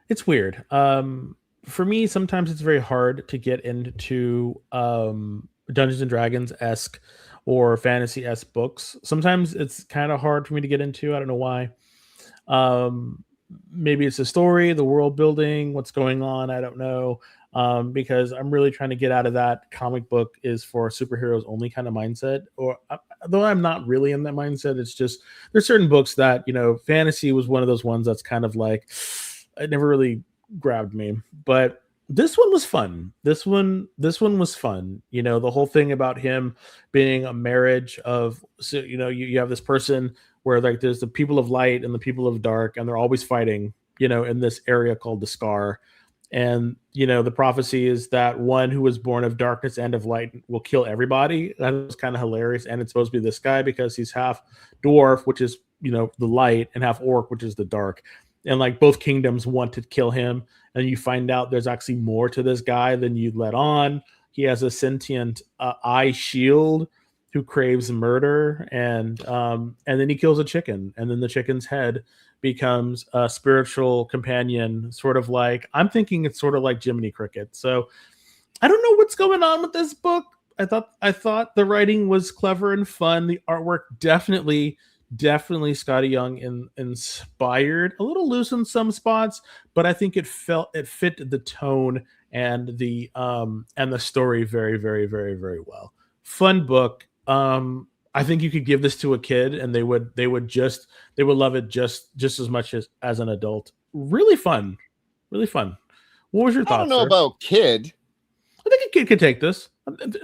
B: It's weird. For me, sometimes it's very hard to get into Dungeons and Dragons-esque or fantasy-esque books. Sometimes it's kind of hard for me to get into. I don't know why. Maybe it's the story, the world building, what's going on. I don't know. Because I'm really trying to get out of that comic book is for superheroes only kind of mindset. Or though I'm not really in that mindset, it's just there's certain books that, fantasy was one of those ones that's kind of like it never really grabbed me. But this one was fun. This one was fun. The whole thing about him being a marriage of, so, you have this person where like there's the people of light and the people of dark, and they're always fighting, in this area called the Scar. And the prophecy is that one who was born of darkness and of light will kill everybody. That was kind of hilarious. And it's supposed to be this guy because he's half dwarf, which is the light, and half orc, which is the dark. And like both kingdoms want to kill him, and you find out there's actually more to this guy than you'd let on. He has a sentient eye shield who craves murder, and then he kills a chicken, and then the chicken's head becomes a spiritual companion, sort of like, I'm thinking it's sort of like Jiminy Cricket. So I don't know what's going on with this book. I thought the writing was clever and fun. The artwork definitely Scotty Young inspired, a little loose in some spots, but I think it fit the tone and the story very, very, very, very well. Fun book. I think you could give this to a kid and they would love it just as much as an adult. Really fun. Really fun. What was your thoughts?
A: I don't know about kid.
B: I think a kid could take this.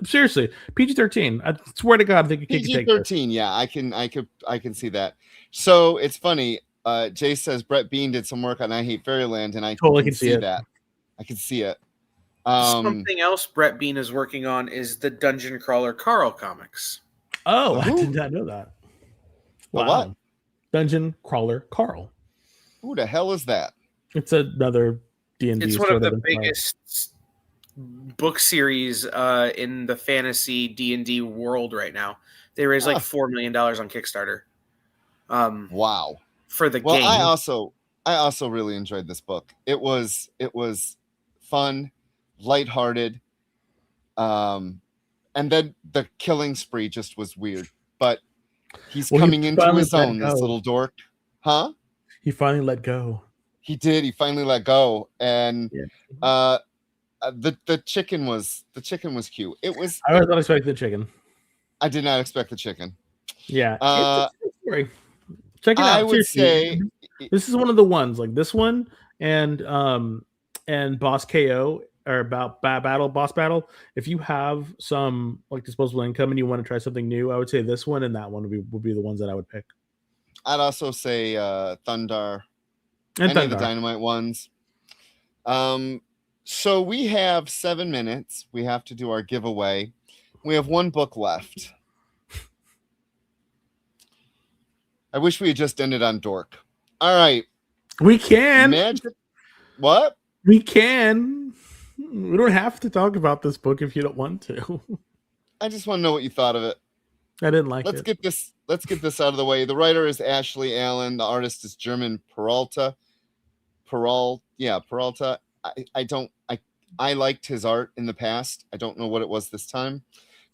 B: Seriously, PG-13. I swear to God, I think a kid could take this.
A: PG-13, yeah, I can see that. So it's funny. Jay says Brett Bean did some work on I Hate Fairyland, and I totally can see that. I can see it.
C: Something else Brett Bean is working on is the Dungeon Crawler Carl comics.
B: Oh, I did not know that.
A: Wow. What?
B: Dungeon Crawler Carl.
A: Who the hell is that?
B: It's another D&D.
C: It's one of the biggest book series in the fantasy D&D world right now. They raised like $4 million on Kickstarter.
A: Wow.
C: For the game.
A: I also really enjoyed this book. It was fun, lighthearted. And then the killing spree just was weird. But he's coming into his own, this little dork. Huh?
B: He finally let go.
A: He did. He finally let go. And the chicken was cute. It was.
B: I was not expecting the chicken.
A: I did not expect the chicken.
B: Yeah. It's a story. Check it out.
A: I would say
B: this is one of the ones, like this one and Boss KO or about boss battle. If you have some like disposable income and you want to try something new, I would say this one and that one would be the ones that I would pick.
A: I'd also say Thundar and any of the Dynamite ones. So we have 7 minutes. We have to do our giveaway. We have one book left. I wish we had just ended on Dork. All right.
B: We can.
A: What?
B: We can. We don't have to talk about this book if you don't want to.
A: I just want to know what you thought of it.
B: I didn't like it.
A: Let's get this out of the way. The writer is Ashley Allen. The artist is German Peralta. Peralta. I liked his art in the past. I don't know what it was this time.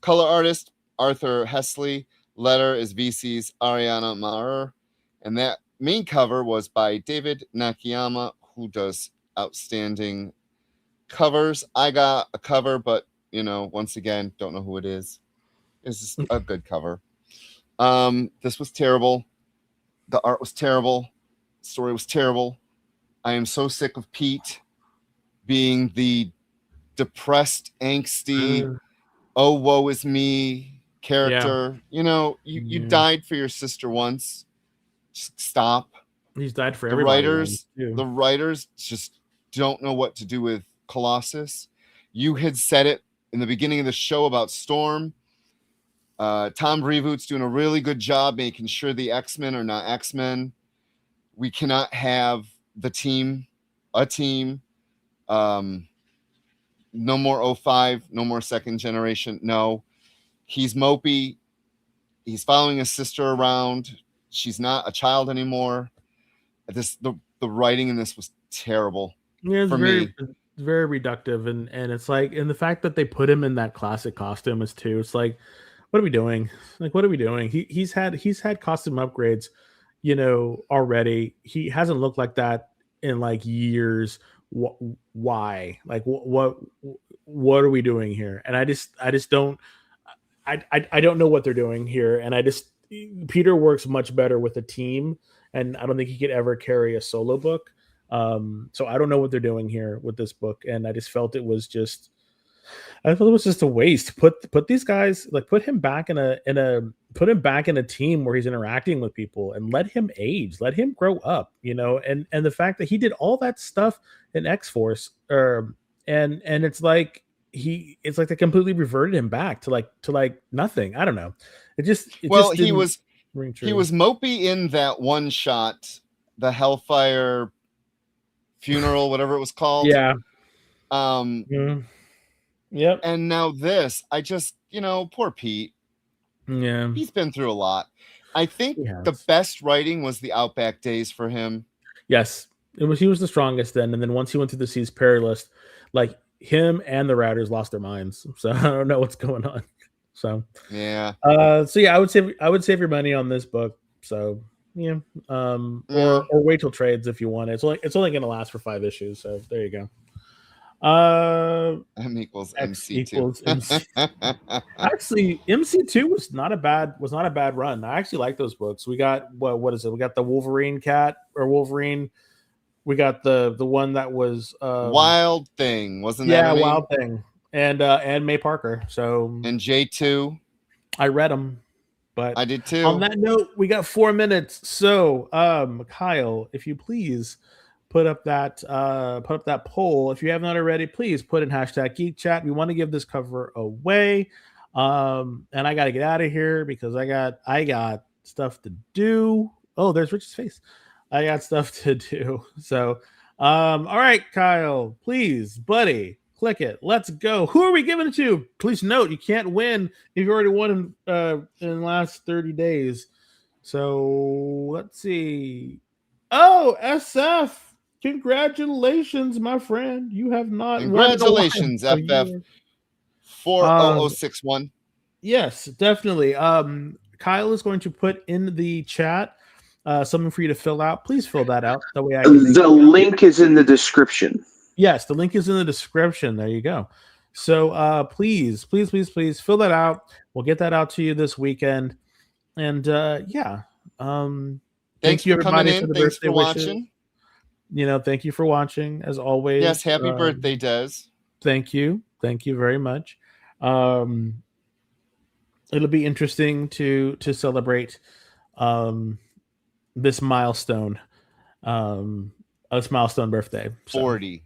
A: Color artist Arthur Hesley. Letter is VC's Ariana Maurer. And that main cover was by David Nakayama, who does outstanding covers. I got a cover, but once again, don't know who it is. It's just a good cover. This was terrible. The art was terrible. The story was terrible. I am so sick of Pete being the depressed, angsty, oh, woe is me character. Yeah. You died for your sister once. Just stop.
B: He's died for everybody.
A: The writers just don't know what to do with Colossus. You had said it in the beginning of the show about Storm. Tom Brevoort's doing a really good job making sure the X-Men are not X-Men. We cannot have a team. No more 05, no more second generation. No, he's mopey. He's following his sister around. She's not a child anymore. The writing in this was terrible.
B: Yeah, for me. Very reductive, and it's like, and the fact that they put him in that classic costume is too. It's like, what are we doing? Like, what are we doing? He's had costume upgrades, already. He hasn't looked like that in like years. Why? Like, what are we doing here? And I just don't. I don't know what they're doing here, and Peter works much better with a team, and I don't think he could ever carry a solo book. So I don't know what they're doing here with this book, and I just felt it was just a waste. Put these guys, like, put him back in a put him back in a team where he's interacting with people and let him age, let him grow up, and the fact that he did all that stuff in X-Force, and it's like they completely reverted him back to like nothing. I don't know. It just
A: he was mopey in that one shot, the Hellfire funeral, whatever it was called.
B: Yeah.
A: Yep. And now this, I just, poor Pete.
B: Yeah.
A: He's been through a lot. I think the best writing was the Outback Days for him.
B: Yes. He was the strongest then. And then once he went through the Seas Perilous, like him and the Riders lost their minds. So I don't know what's going on. So
A: yeah.
B: I would save your money on this book. So yeah. Or wait till trades if you want it. It's only gonna last for 5 issues. So there you go.
A: M equals MC2.
B: Actually, MC2 was not a bad run. I actually like those books. We got what is it? We got the Wolverine cat or Wolverine. We got the one that was
A: Wild Thing, wasn't that?
B: Yeah, Wild Thing, and May Parker. So
A: and J2.
B: I read them, but
A: I did too.
B: On that note, we got 4 minutes. So, Kyle, if you please. Put up that poll. If you have not already, please put in hashtag Geek Chat. We want to give this cover away. And I got to get out of here because I got stuff to do. Oh, there's Rich's face. I got stuff to do. So, all right, Kyle, please, buddy, click it. Let's go. Who are we giving it to? Please note, you can't win if you already won in the last 30 days. So let's see. Oh, SF. Congratulations, my friend. You have not.
A: Congratulations, FF 40061.
B: Yes, definitely. Kyle is going to put in the chat something for you to fill out. Please fill that out. That way I can
D: the link is in the description.
B: Yes, the link is in the description. There you go. So please fill that out. We'll get that out to you this weekend. And yeah.
A: Thanks you everybody for the birthday
B: watching. Thank you for watching as always.
A: Yes, happy birthday, Des.
B: Thank you very much. It'll be interesting to celebrate this milestone birthday. So,
A: 40.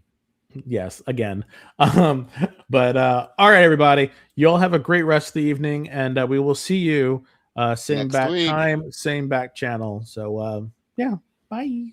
B: Yes, again. But all right, everybody, you all have a great rest of the evening, and we will see you same
A: next
B: back
A: week.
B: Time, same back channel. So yeah, bye.